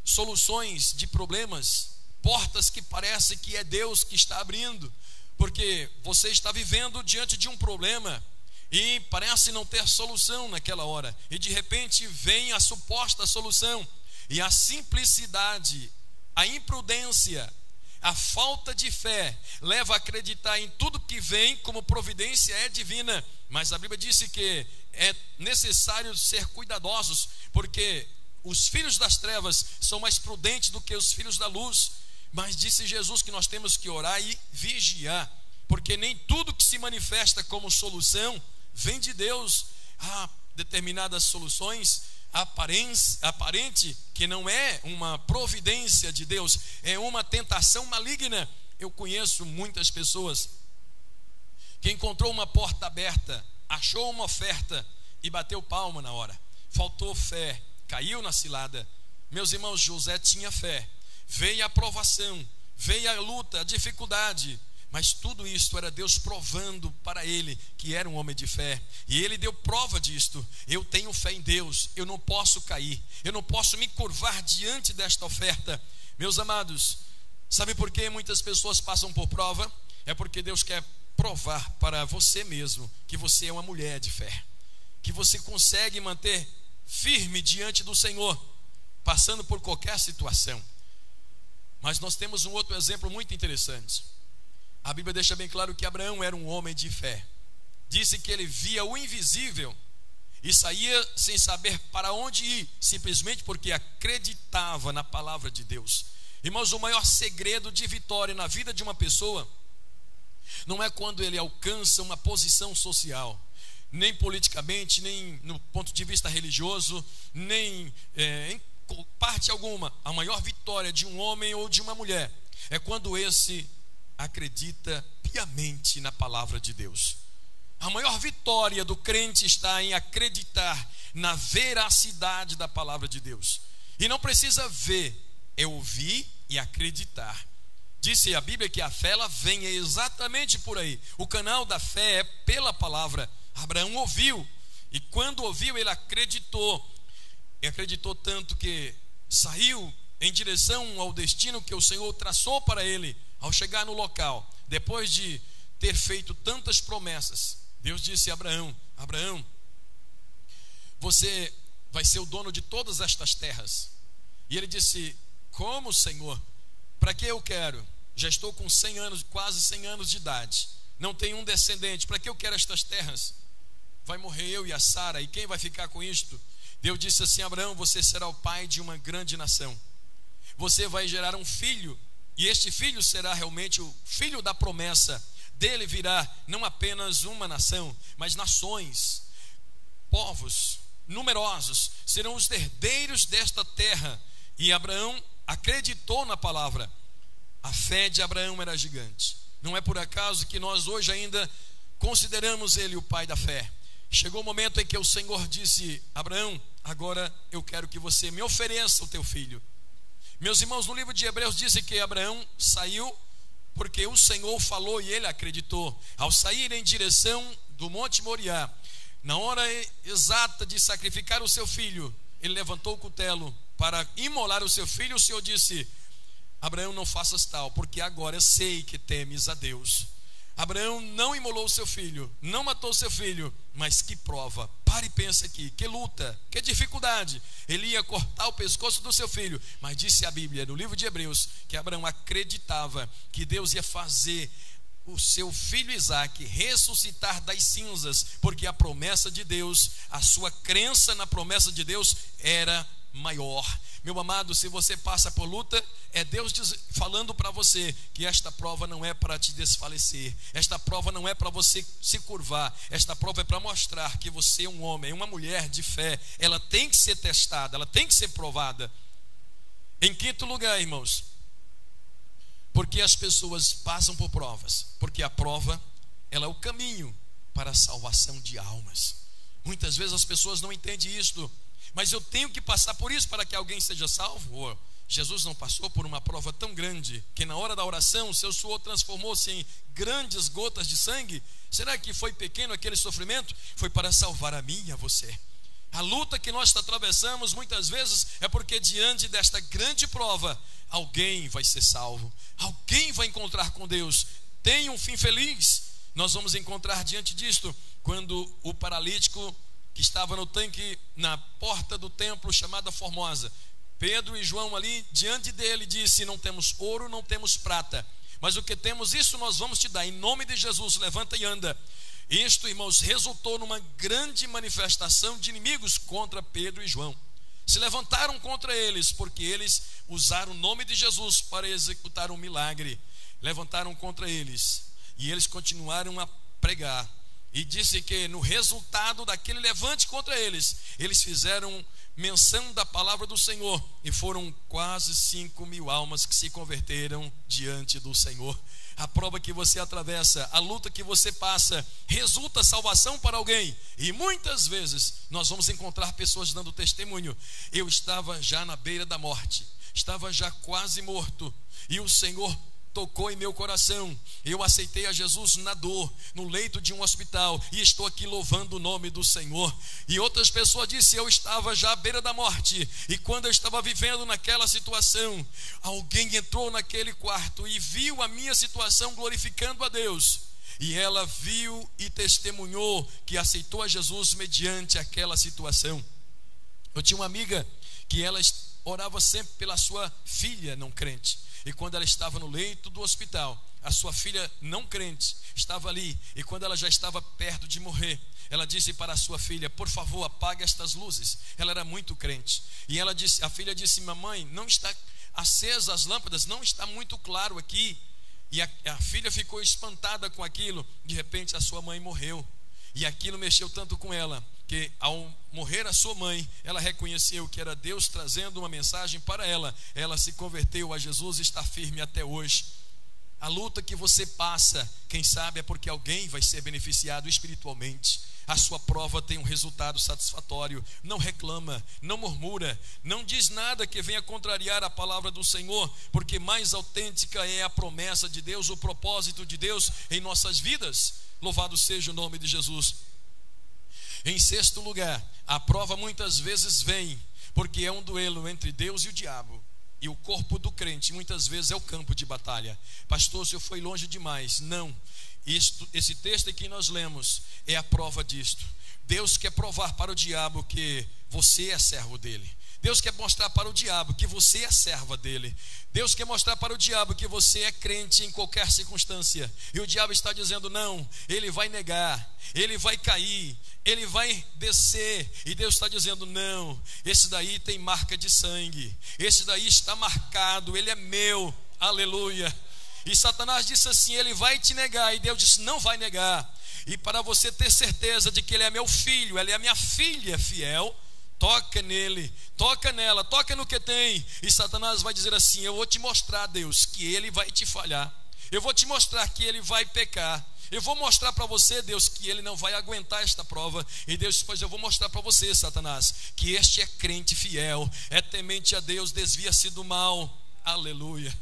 soluções de problemas, portas que parece que é Deus que está abrindo, porque você está vivendo diante de um problema e parece não ter solução naquela hora, e de repente vem a suposta solução, e a simplicidade, a imprudência, a falta de fé leva a acreditar em tudo que vem como providência é divina. Mas a Bíblia disse que é necessário ser cuidadosos, porque os filhos das trevas são mais prudentes do que os filhos da luz. Mas disse Jesus que nós temos que orar e vigiar, porque nem tudo que se manifesta como solução vem de Deus. Há determinadas soluções aparente que não é uma providência de Deus, é uma tentação maligna. Eu conheço muitas pessoas que encontrou uma porta aberta, achou uma oferta e bateu palma na hora. Faltou fé, caiu na cilada. Meus irmãos, José tinha fé. Veio a provação, veio a luta, a dificuldade, mas tudo isso era Deus provando para ele que era um homem de fé. E ele deu prova disto: eu tenho fé em Deus, eu não posso cair, eu não posso me curvar diante desta oferta. Meus amados, sabe por que muitas pessoas passam por prova? é porque Deus quer provar para você mesmo que você é uma mulher de fé, que você consegue manter firme diante do Senhor, passando por qualquer situação. Mas nós temos um outro exemplo muito interessante. A Bíblia deixa bem claro que Abraão era um homem de fé. Disse que ele via o invisível e saía sem saber para onde ir, simplesmente porque acreditava na palavra de Deus. Irmãos, o maior segredo de vitória na vida de uma pessoa não é quando ele alcança uma posição social, nem politicamente, nem no ponto de vista religioso, nem em parte alguma. A maior vitória de um homem ou de uma mulher é quando esse acredita piamente na palavra de Deus. A maior vitória do crente está em acreditar na veracidade da palavra de Deus. E não precisa ver, é ouvir e acreditar. Disse a Bíblia que a fé ela vem exatamente por aí. O canal da fé é pela palavra. Abraão ouviu, e quando ouviu ele acreditou. E acreditou tanto que saiu em direção ao destino que o Senhor traçou para ele. Ao chegar no local, depois de ter feito tantas promessas, Deus disse a Abraão: Abraão, você vai ser o dono de todas estas terras. E ele disse: como, Senhor? Para que eu quero? Já estou com 100 anos, quase 100 anos de idade, não tenho um descendente, para que eu quero estas terras? Vai morrer eu e a Sara, e quem vai ficar com isto? Deus disse assim: Abraão, você será o pai de uma grande nação. Você vai gerar um filho, e este filho será realmente o filho da promessa. Dele virá não apenas uma nação, mas nações, povos numerosos serão os herdeiros desta terra. E Abraão acreditou na palavra. A fé de Abraão era gigante. Não é por acaso que nós hoje ainda consideramos ele o pai da fé. Chegou o momento em que o Senhor disse: Abraão, agora eu quero que você me ofereça o teu filho. Meus irmãos, no livro de Hebreus diz que Abraão saiu porque o Senhor falou e ele acreditou. Ao sair em direção do Monte Moriá, na hora exata de sacrificar o seu filho, ele levantou o cutelo para imolar o seu filho. O Senhor disse: Abraão, não faças tal, porque agora eu sei que temes a Deus. Abraão não imolou o seu filho, não matou o seu filho, mas que prova, pare e pense aqui, que luta, que dificuldade. Ele ia cortar o pescoço do seu filho, mas disse a Bíblia no livro de Hebreus que Abraão acreditava que Deus ia fazer o seu filho Isaque ressuscitar das cinzas, porque a promessa de Deus, a sua crença na promessa de Deus era maior. Meu amado, se você passa por luta, é Deus falando para você que esta prova não é para te desfalecer, esta prova não é para você se curvar, esta prova é para mostrar que você é um homem, uma mulher de fé. Ela tem que ser testada, ela tem que ser provada. Em quinto lugar, irmãos, porque as pessoas passam por provas, porque a prova, ela é o caminho para a salvação de almas. Muitas vezes as pessoas não entendem isto. Mas eu tenho que passar por isso para que alguém seja salvo? Jesus não passou por uma prova tão grande que na hora da oração o seu suor transformou-se em grandes gotas de sangue? Será que foi pequeno aquele sofrimento? Foi para salvar a mim e a você. A luta que nós atravessamos muitas vezes é porque diante desta grande prova alguém vai ser salvo, alguém vai encontrar com Deus, tem um fim feliz. Nós vamos encontrar diante disto quando o paralítico que estava no tanque na porta do templo chamada Formosa, Pedro e João ali diante dele disse: não temos ouro, não temos prata, mas o que temos, isso nós vamos te dar, em nome de Jesus, levanta e anda. Isto, irmãos, resultou numa grande manifestação de inimigos contra Pedro e João. Se levantaram contra eles porque eles usaram o nome de Jesus para executar um milagre. Levantaram contra eles e eles continuaram a pregar. E disse que no resultado daquele levante contra eles, eles fizeram menção da palavra do Senhor, e foram quase 5.000 almas que se converteram diante do Senhor. A prova que você atravessa, a luta que você passa, resulta salvação para alguém. E muitas vezes nós vamos encontrar pessoas dando testemunho: eu estava já na beira da morte, estava já quase morto, e o Senhor tocou em meu coração. Eu aceitei a Jesus na dor, no leito de um hospital, e estou aqui louvando o nome do Senhor. E outras pessoas disseram: eu estava já à beira da morte, e quando eu estava vivendo naquela situação, alguém entrou naquele quarto e viu a minha situação glorificando a Deus, e ela viu e testemunhou que aceitou a Jesus mediante aquela situação. Eu tinha uma amiga que ela orava sempre pela sua filha não crente, e quando ela estava no leito do hospital, a sua filha não crente estava ali, e quando ela já estava perto de morrer, ela disse para a sua filha: por favor, apague estas luzes. Ela era muito crente, e ela disse, a filha disse: mamãe, não está acesa as lâmpadas, não está muito claro aqui. E a filha ficou espantada com aquilo. De repente a sua mãe morreu, e aquilo mexeu tanto com ela, que ao morrer a sua mãe, ela reconheceu que era Deus trazendo uma mensagem para ela. Ela se converteu a Jesus e está firme até hoje. A luta que você passa, quem sabe é porque alguém vai ser beneficiado espiritualmente. A sua prova tem um resultado satisfatório. Não reclama, não murmura, não diz nada que venha contrariar a palavra do Senhor, porque mais autêntica é a promessa de Deus, o propósito de Deus em nossas vidas. Louvado seja o nome de Jesus. Em sexto lugar, a prova muitas vezes vem porque é um duelo entre Deus e o diabo, e o corpo do crente muitas vezes é o campo de batalha. Pastor, o senhor foi longe demais. Não, esse texto que nós lemos é a prova disto. Deus quer provar para o diabo que você é servo dele. Deus quer mostrar para o diabo que você é serva dele. Deus quer mostrar para o diabo que você é crente em qualquer circunstância. E o diabo está dizendo: não, ele vai negar, ele vai cair, ele vai descer. E Deus está dizendo: não, esse daí tem marca de sangue, esse daí está marcado, ele é meu. Aleluia. E Satanás disse assim: ele vai te negar. E Deus disse: não vai negar. E para você ter certeza de que ele é meu filho, ela é a minha filha fiel, toca nele, toca nela, toca no que tem. E Satanás vai dizer assim: eu vou te mostrar, Deus, que ele vai te falhar. Eu vou te mostrar que ele vai pecar. Eu vou mostrar para você, Deus, que ele não vai aguentar esta prova. E Deus disse: pois eu vou mostrar para você, Satanás, que este é crente fiel, é temente a Deus, desvia-se do mal. Aleluia.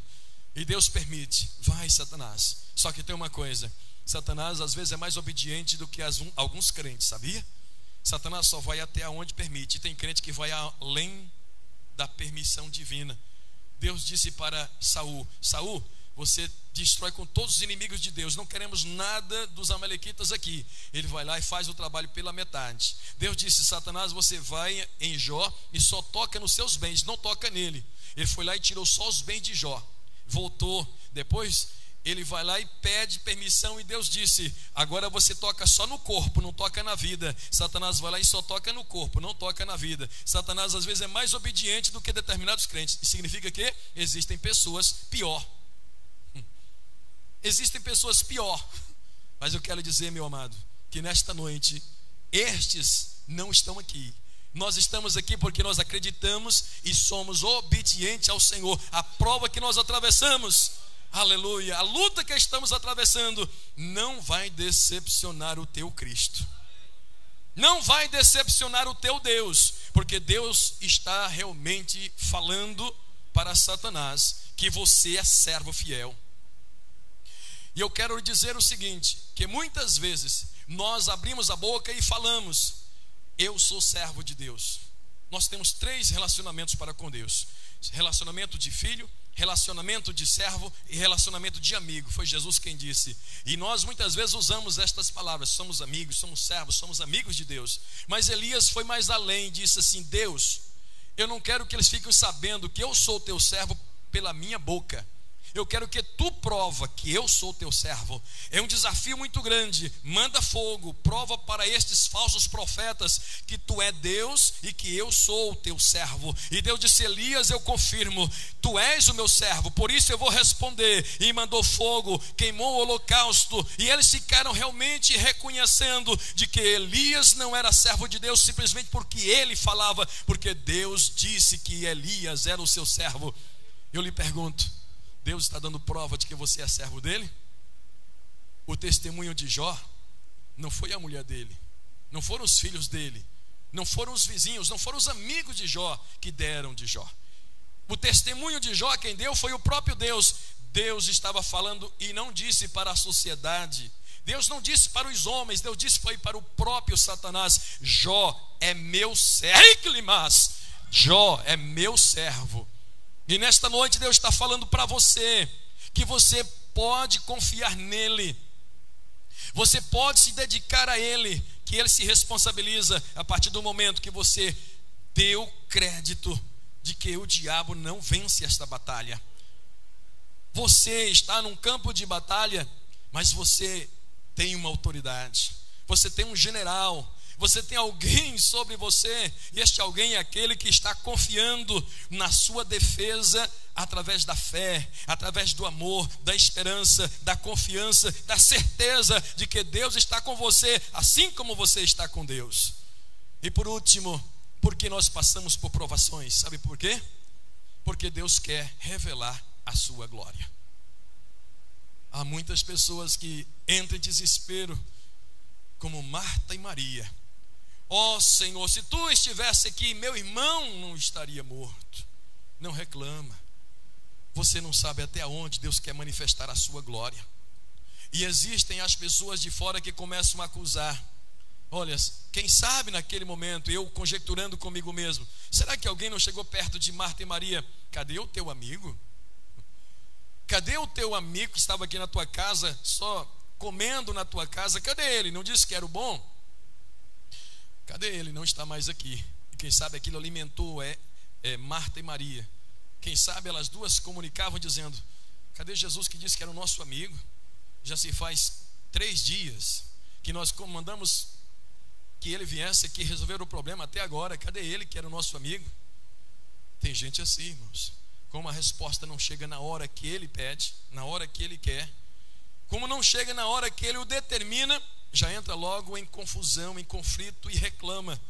E Deus permite. Vai, Satanás. Só que tem uma coisa: Satanás às vezes é mais obediente do que alguns crentes, sabia? Satanás só vai até onde permite. E tem crente que vai além da permissão divina. Deus disse para Saul: Saul, você destrói com todos os inimigos de Deus. Não queremos nada dos amalequitas aqui. Ele vai lá e faz o trabalho pela metade. Deus disse: Satanás, você vai em Jó e só toca nos seus bens, não toca nele. Ele foi lá e tirou só os bens de Jó. Voltou. Depois ele vai lá e pede permissão, e Deus disse: agora você toca só no corpo, não toca na vida. Satanás vai lá e só toca no corpo, não toca na vida. Satanás às vezes é mais obediente do que determinados crentes. E significa que existem pessoas pior. Existem pessoas pior. Mas eu quero dizer, meu amado, que nesta noite estes não estão aqui. Nós estamos aqui porque nós acreditamos e somos obedientes ao Senhor. A prova que nós atravessamos, aleluia, a luta que estamos atravessando não vai decepcionar o teu Cristo, não vai decepcionar o teu Deus, porque Deus está realmente falando para Satanás que você é servo fiel. E eu quero dizer o seguinte, que muitas vezes nós abrimos a boca e falamos: eu sou servo de Deus. Nós temos 3 relacionamentos para com Deus: relacionamento de filho, relacionamento de servo e relacionamento de amigo. Foi Jesus quem disse. E nós muitas vezes usamos estas palavras: somos amigos, somos servos, somos amigos de Deus. Mas Elias foi mais além, disse assim: Deus, eu não quero que eles fiquem sabendo que eu sou teu servo pela minha boca. Eu quero que tu prova que eu sou teu servo. É um desafio muito grande. Manda fogo, prova para estes falsos profetas que tu é Deus e que eu sou o teu servo. E Deus disse: Elias, eu confirmo, tu és o meu servo, por isso eu vou responder. E mandou fogo, queimou o holocausto. E eles ficaram realmente reconhecendo de que Elias não era servo de Deus simplesmente porque ele falava, porque Deus disse que Elias era o seu servo. Eu lhe pergunto: Deus está dando prova de que você é servo dele? O testemunho de Jó não foi a mulher dele, não foram os filhos dele, não foram os vizinhos, não foram os amigos de Jó que deram de Jó. O testemunho de Jó quem deu foi o próprio Deus. Deus estava falando e não disse para a sociedade. Deus não disse para os homens, Deus disse foi para o próprio Satanás: Jó é meu servo, Jó é meu servo. E nesta noite Deus está falando para você que você pode confiar nele, você pode se dedicar a ele, que ele se responsabiliza a partir do momento que você deu crédito de que o diabo não vence esta batalha. Você está num campo de batalha, mas você tem uma autoridade, você tem um general, você tem alguém sobre você, e este alguém é aquele que está confiando na sua defesa através da fé, através do amor, da esperança, da confiança, da certeza de que Deus está com você, assim como você está com Deus. E por último, porque nós passamos por provações, sabe por quê? Porque Deus quer revelar a sua glória. Há muitas pessoas que entram em desespero, como Marta e Maria. Ó Senhor, se tu estivesse aqui, meu irmão não estaria morto. Não reclama. Você não sabe até onde Deus quer manifestar a sua glória. E existem as pessoas de fora que começam a acusar. Olha, quem sabe naquele momento, eu conjecturando comigo mesmo, será que alguém não chegou perto de Marta e Maria? Cadê o teu amigo? Cadê o teu amigo que estava aqui na tua casa, só comendo na tua casa? Cadê ele? Não disse que era o bom? Cadê ele? Não está mais aqui. E quem sabe aquilo alimentou Marta e Maria. Quem sabe elas duas comunicavam dizendo: cadê Jesus que disse que era o nosso amigo? Já se faz 3 dias que nós mandamos que ele viesse aqui resolver o problema, até agora, cadê ele que era o nosso amigo? Tem gente assim, irmãos. Como a resposta não chega na hora que ele pede, na hora que ele quer, como não chega na hora que ele o determina, já entra logo em confusão, em conflito e reclama.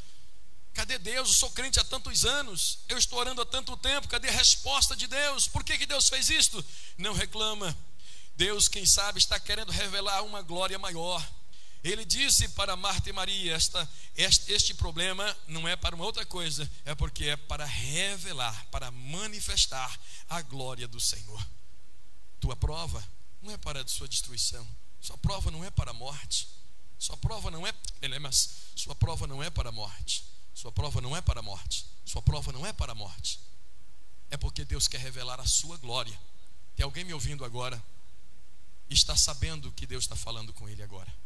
Cadê Deus? Eu sou crente há tantos anos, eu estou orando há tanto tempo, cadê a resposta de Deus? Por que Deus fez isto? Não reclama. Deus, quem sabe, está querendo revelar uma glória maior. Ele disse para Marta e Maria: este problema não é para uma outra coisa, é porque é para revelar, para manifestar a glória do Senhor. Tua prova não é para a sua destruição, sua prova não é para a morte, sua prova não é, mas sua prova não é para a morte, sua prova não é para a morte, sua prova não é para a morte. É porque Deus quer revelar a sua glória. Tem alguém me ouvindo agora? Está sabendo que Deus está falando com ele agora.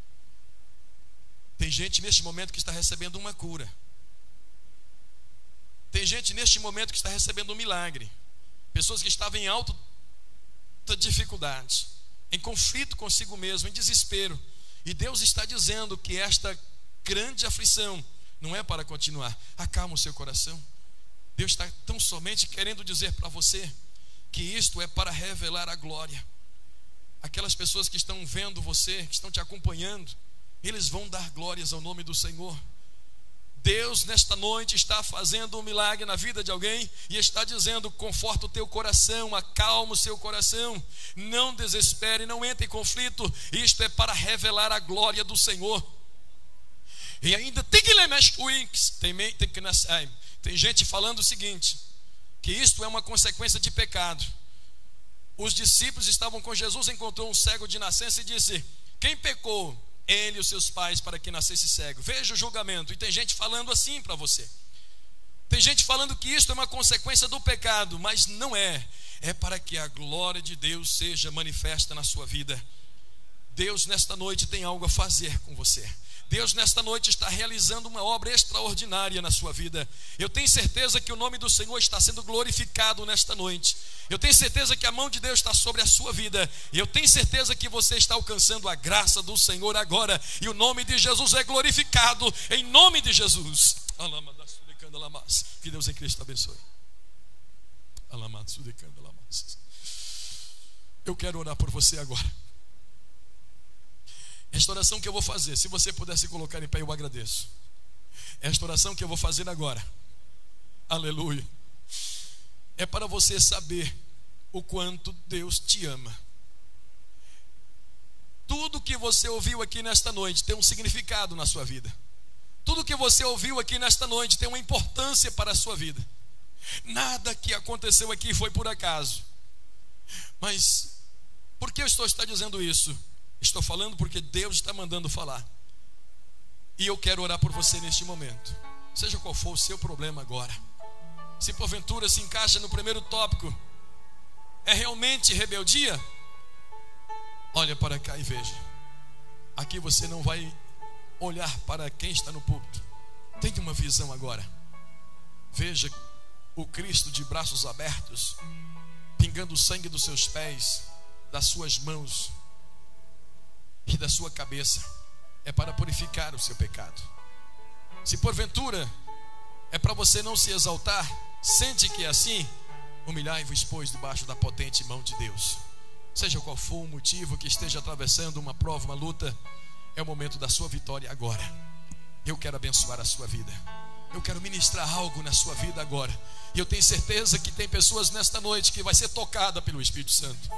Tem gente neste momento que está recebendo uma cura. Tem gente neste momento que está recebendo um milagre. Pessoas que estavam em alta dificuldade, em conflito consigo mesmo, em desespero. E Deus está dizendo que esta grande aflição não é para continuar. Acalma o seu coração. Deus está tão somente querendo dizer para você que isto é para revelar a glória. Aquelas pessoas que estão vendo você, que estão te acompanhando, eles vão dar glórias ao nome do Senhor. Deus nesta noite está fazendo um milagre na vida de alguém e está dizendo: conforta o teu coração, acalma o seu coração, não desespere, não entre em conflito. Isto é para revelar a glória do Senhor. E ainda tem gente falando o seguinte, que isto é uma consequência de pecado. Os discípulos estavam com Jesus, encontrou um cego de nascença e disse: quem pecou? Ele e os seus pais para que nascesse cego. Veja o julgamento. E tem gente falando assim para você. Tem gente falando que isto é uma consequência do pecado, mas não é. É para que a glória de Deus seja manifesta na sua vida. Deus nesta noite tem algo a fazer com você. Deus nesta noite está realizando uma obra extraordinária na sua vida. Eu tenho certeza que o nome do Senhor está sendo glorificado nesta noite. Eu tenho certeza que a mão de Deus está sobre a sua vida. E eu tenho certeza que você está alcançando a graça do Senhor agora. E o nome de Jesus é glorificado em nome de Jesus. Que Deus em Cristo abençoe. Eu quero orar por você agora. Esta oração que eu vou fazer, se você puder se colocar em pé, eu agradeço. Esta oração que eu vou fazer agora, aleluia, é para você saber o quanto Deus te ama. Tudo que você ouviu aqui nesta noite tem um significado na sua vida. Tudo que você ouviu aqui nesta noite tem uma importância para a sua vida. Nada que aconteceu aqui foi por acaso. Mas Por que eu estou dizendo isso? Estou falando porque Deus está mandando falar. E eu quero orar por você neste momento. Seja qual for o seu problema agora, se porventura se encaixa no primeiro tópico, é realmente rebeldia? Olha para cá e veja. Aqui você não vai olhar para quem está no púlpito. Tenha uma visão agora. Veja o Cristo de braços abertos, pingando o sangue dos seus pés, das suas mãos e da sua cabeça. É para purificar o seu pecado. Se porventura é para você não se exaltar, sente que é assim, humilhai-vos, pois, debaixo da potente mão de Deus. Seja qual for o motivo que esteja atravessando uma prova, uma luta, é o momento da sua vitória agora. Eu quero abençoar a sua vida. Eu quero ministrar algo na sua vida agora. E eu tenho certeza que tem pessoas nesta noite que vai ser tocada pelo Espírito Santo.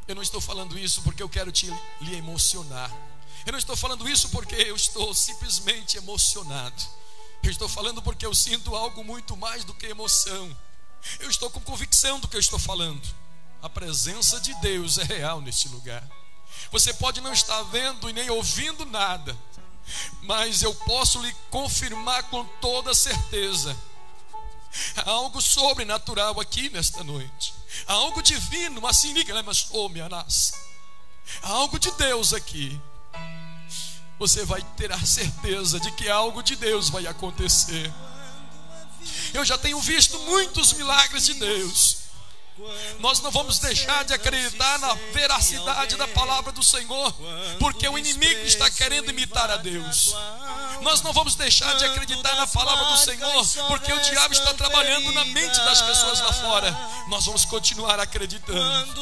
Eu não estou falando isso porque eu quero lhe emocionar. Eu não estou falando isso porque eu estou simplesmente emocionado. Eu estou falando porque eu sinto algo muito mais do que emoção. Eu estou com convicção do que eu estou falando. A presença de Deus é real neste lugar. Você pode não estar vendo e nem ouvindo nada, mas eu posso lhe confirmar com toda certeza: há algo sobrenatural aqui nesta noite. Há algo divino, assim, há algo de Deus aqui. Você vai ter a certeza de que algo de Deus vai acontecer. Eu já tenho visto muitos milagres de Deus. Nós não vamos deixar de acreditar na veracidade da palavra do Senhor, porque o inimigo está querendo imitar a Deus. Nós não vamos deixar de acreditar na palavra do Senhor, porque o diabo está trabalhando na mente das pessoas lá fora. Nós vamos continuar acreditando.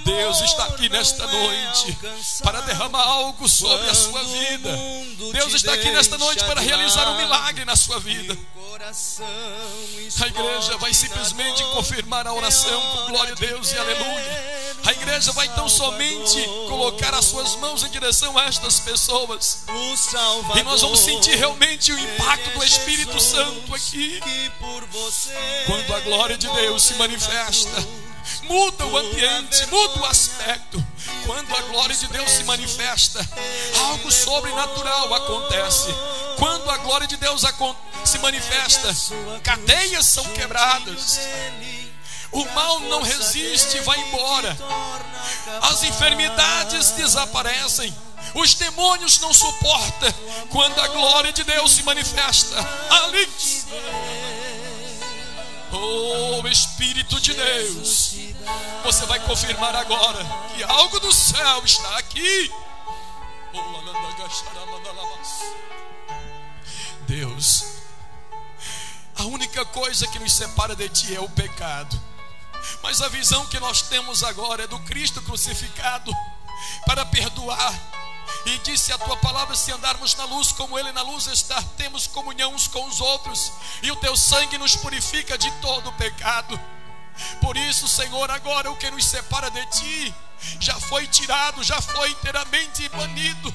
Deus está aqui nesta noite para derramar algo sobre a sua vida. Deus está aqui nesta noite para realizar um milagre na sua vida. A igreja vai simplesmente confirmar a oração com glória a Deus e aleluia. A igreja vai então somente colocar as suas mãos em direção a estas pessoas, e nós vamos sentir realmente o impacto do Espírito Santo aqui. Quando a glória de Deus se manifesta, muda o ambiente, muda o aspecto. Quando a glória de Deus se manifesta, algo sobrenatural acontece. Quando a glória de Deus se manifesta, cadeias são quebradas, o mal não resiste e vai embora, as enfermidades desaparecem, os demônios não suportam. Quando a glória de Deus se manifesta ali, oh Espírito de Deus, você vai confirmar agora que algo do céu está aqui. Deus, a única coisa que nos separa de Ti é o pecado, mas a visão que nós temos agora é do Cristo crucificado para perdoar. E disse a Tua palavra: se andarmos na luz como Ele na luz está, temos comunhão uns com os outros, e o Teu sangue nos purifica de todo o pecado. Por isso, Senhor, agora o que nos separa de Ti já foi tirado, já foi inteiramente banido.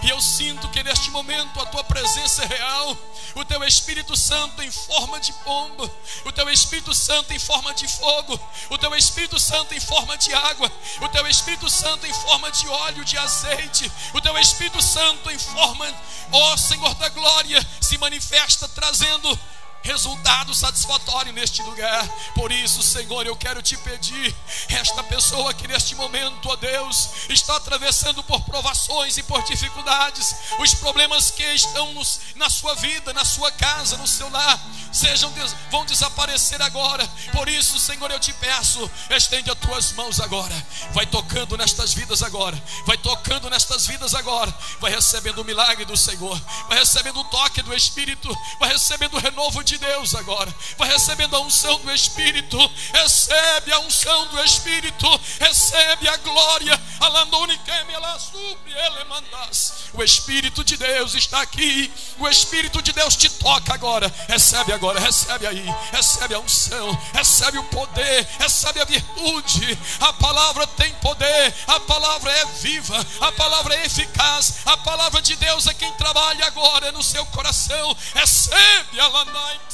E eu sinto que neste momento a Tua presença é real. O Teu Espírito Santo em forma de pomba, o Teu Espírito Santo em forma de fogo, o Teu Espírito Santo em forma de água, o Teu Espírito Santo em forma de óleo, de azeite, o Teu Espírito Santo em forma, ó Senhor da glória, se manifesta trazendo resultado satisfatório neste lugar. Por isso, Senhor, eu quero Te pedir, esta pessoa que neste momento, ó Deus, está atravessando por provações e por dificuldades, os problemas que estão na sua vida, na sua casa, no seu lar, vão desaparecer agora. Por isso, Senhor, eu Te peço, estende as Tuas mãos agora, vai tocando nestas vidas agora, vai tocando nestas vidas agora, vai recebendo o milagre do Senhor, vai recebendo o toque do Espírito, vai recebendo o renovo de Deus agora, vai recebendo a unção do Espírito. Recebe a unção do Espírito, recebe a glória. O Espírito de Deus está aqui, o Espírito de Deus te toca agora. Recebe agora, recebe aí, recebe a unção, recebe o poder, recebe a virtude. A palavra tem poder, a palavra é viva, a palavra é eficaz, a palavra de Deus é quem trabalha agora no seu coração. Recebe a lanai.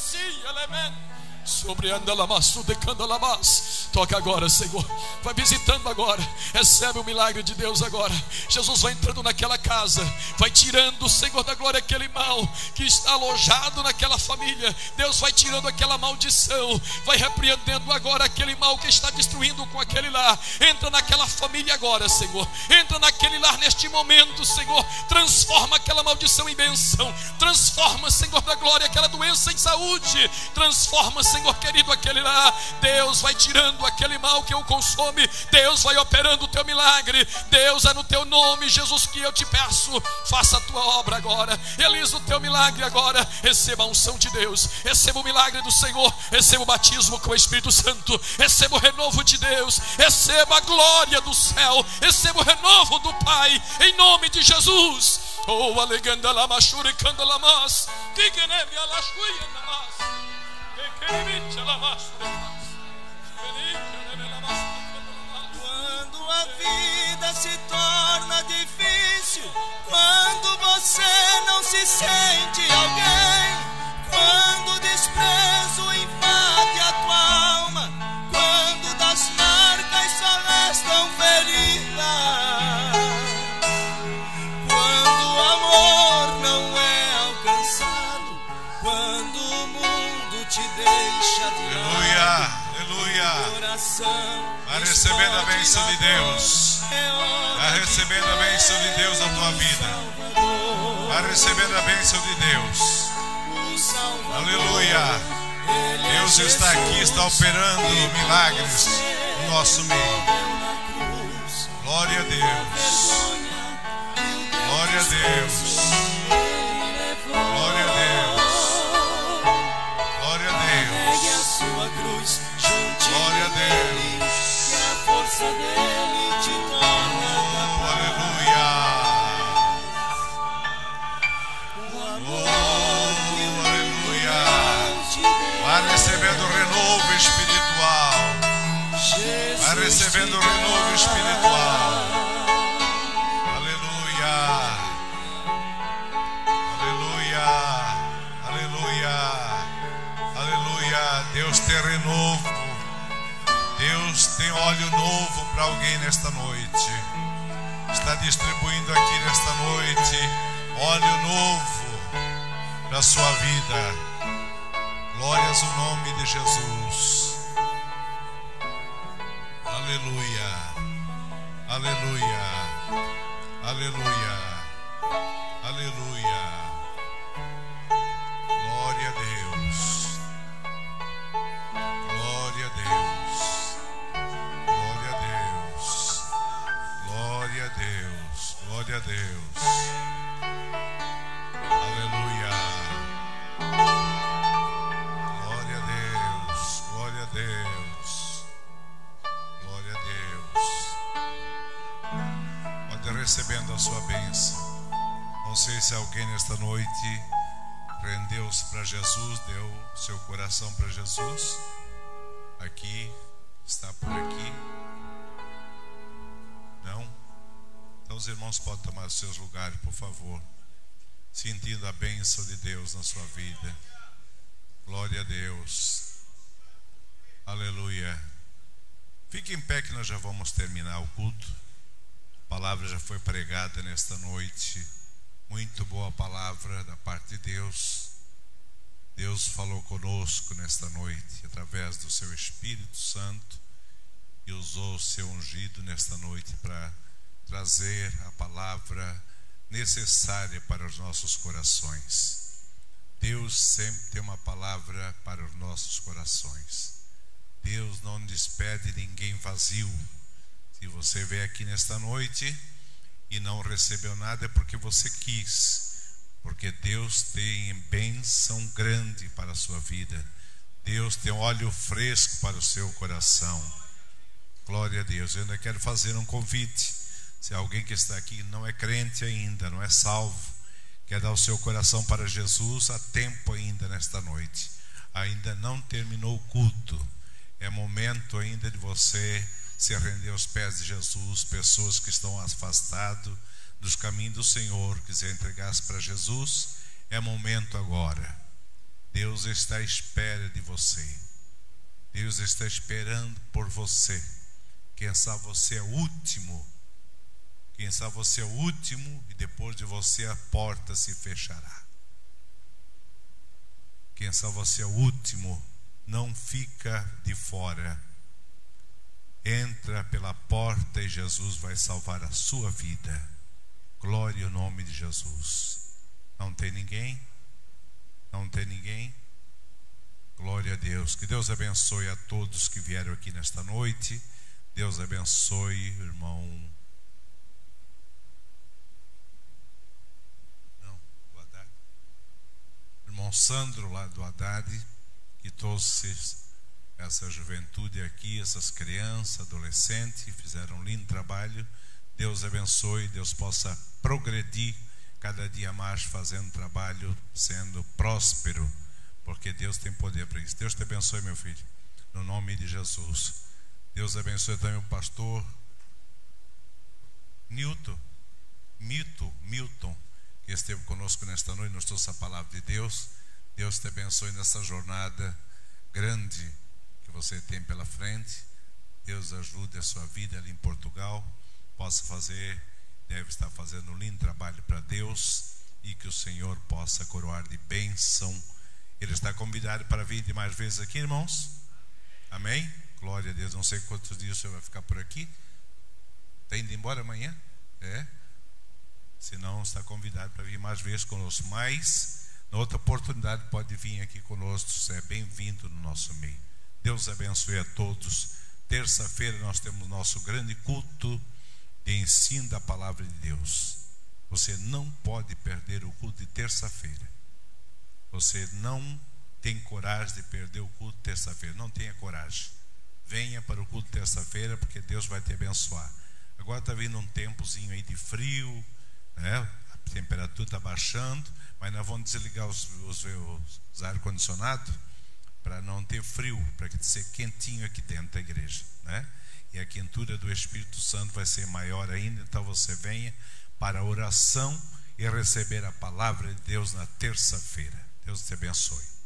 Sobre andalamaço de candalamas. Toca agora, Senhor. Vai visitando agora. Recebe o milagre de Deus agora. Jesus vai entrando naquela casa, vai tirando, Senhor da glória, aquele mal que está alojado naquela família. Deus vai tirando aquela maldição, vai repreendendo agora aquele mal que está destruindo com aquele lar. Entra naquela família agora, Senhor. Entra naquele lar neste momento, Senhor. Transforma aquela maldição em bênção. Transforma, Senhor da glória, aquela doença em saúde. Transforma, Senhor querido, aquele lá. Deus vai tirando aquele mal que o consome. Deus vai operando o teu milagre. Deus, é no teu nome, Jesus, que eu te peço. Faça a tua obra agora. Realiza o teu milagre agora. Receba a unção de Deus. Receba o milagre do Senhor. Receba o batismo com o Espírito Santo. Receba o renovo de Deus. Receba a glória do céu. Receba o renovo do Pai, em nome de Jesus. Oh, aleganda la machuri canda la mas. Digneve a la shuia na mas. Quando a vida se torna difícil, quando você não se sente alguém, quando o desprezo invade a tua alma, quando das marcas só restam feridas, quando o amor não é alcançado, quando o mundo te deixa de lado, vai recebendo a bênção de Deus. Vai recebendo a bênção de Deus na tua vida. Vai recebendo a bênção de Deus. Aleluia. Deus está aqui, está operando milagres no nosso meio. Glória a Deus. Glória a Deus. Glória a Deus. Glória a Deus. Glória a Deus. Que a força dele te torna capaz. Aleluia. Aleluia. Vai recebendo renovo espiritual. Vai recebendo renovo espiritual. Aleluia. Aleluia. Aleluia. Aleluia. Deus tem renovo. Deus tem óleo novo para alguém nesta noite. Está distribuindo aqui nesta noite óleo novo para a sua vida. Glórias ao nome de Jesus. Aleluia. Aleluia. Aleluia. Aleluia. Glória a Deus. Glória a Deus. Glória a Deus. Glória a Deus. Glória a Deus. Aleluia. Glória a Deus. Glória a Deus. Glória a Deus. Pode ir recebendo a sua bênção. Não sei se alguém nesta noite rendeu-se para Jesus, deu seu coração para Jesus. Aqui, está por aqui. Não? Então os irmãos podem tomar os seus lugares, por favor, sentindo a bênção de Deus na sua vida. Glória a Deus. Aleluia. Fique em pé que nós já vamos terminar o culto. A palavra já foi pregada nesta noite. Muito boa palavra da parte de Deus. Deus falou conosco nesta noite através do seu Espírito Santo e usou o seu ungido nesta noite para trazer a palavra necessária para os nossos corações. Deus sempre tem uma palavra para os nossos corações. Deus não despede ninguém vazio. Se você veio aqui nesta noite e não recebeu nada, é porque você quis. Porque Deus tem bênção grande para a sua vida. Deus tem óleo fresco para o seu coração. Glória a Deus. Eu ainda quero fazer um convite. Se alguém que está aqui não é crente ainda, não é salvo, quer dar o seu coração para Jesus, há tempo ainda nesta noite. Ainda não terminou o culto. É momento ainda de você se render aos pés de Jesus. Pessoas que estão afastadas dos caminhos do Senhor, quiser entregar-se para Jesus, é momento agora. Deus está à espera de você. Deus está esperando por você. Quem sabe você é o último. Quem sabe você é o último e depois de você a porta se fechará. Quem sabe você é o último, não fica de fora. Entra pela porta e Jesus vai salvar a sua vida. Glória ao nome de Jesus. Não tem ninguém? Não tem ninguém? Glória a Deus. Que Deus abençoe a todos que vieram aqui nesta noite. Deus abençoe, irmão. Não, do Haddad. Irmão Sandro lá do Haddad, que trouxe essa juventude aqui, essas crianças, adolescentes, fizeram um lindo trabalho. Deus abençoe, Deus possa progredir cada dia mais fazendo trabalho, sendo próspero, porque Deus tem poder para isso. Deus te abençoe, meu filho, no nome de Jesus. Deus abençoe também o pastor Milton, que esteve conosco nesta noite, nos trouxe a palavra de Deus. Deus te abençoe nessa jornada grande que você tem pela frente. Deus ajude a sua vida ali em Portugal, possa fazer, deve estar fazendo um lindo trabalho para Deus, e que o Senhor possa coroar de bênção. Ele está convidado para vir de mais vezes aqui, irmãos. Amém? Glória a Deus. Não sei quantos dias o senhor vai ficar por aqui. Está indo embora amanhã? Se não, está convidado para vir mais vezes conosco. Mas na outra oportunidade pode vir aqui conosco. Você é bem-vindo no nosso meio. Deus abençoe a todos. Terça-feira nós temos nosso grande culto de ensino da palavra de Deus. Você não pode perder o culto de terça-feira. Você não tem coragem de perder o culto de terça-feira. Não tenha coragem. Venha para o culto de terça-feira, porque Deus vai te abençoar. Agora está vindo um tempozinho aí de frio, né? A temperatura está baixando, mas nós vamos desligar os ar-condicionados para não ter frio, para que ser quentinho aqui dentro da igreja, né? E a quentura do Espírito Santo vai ser maior ainda. Então você venha para a oração e receber a palavra de Deus na terça-feira. Deus te abençoe.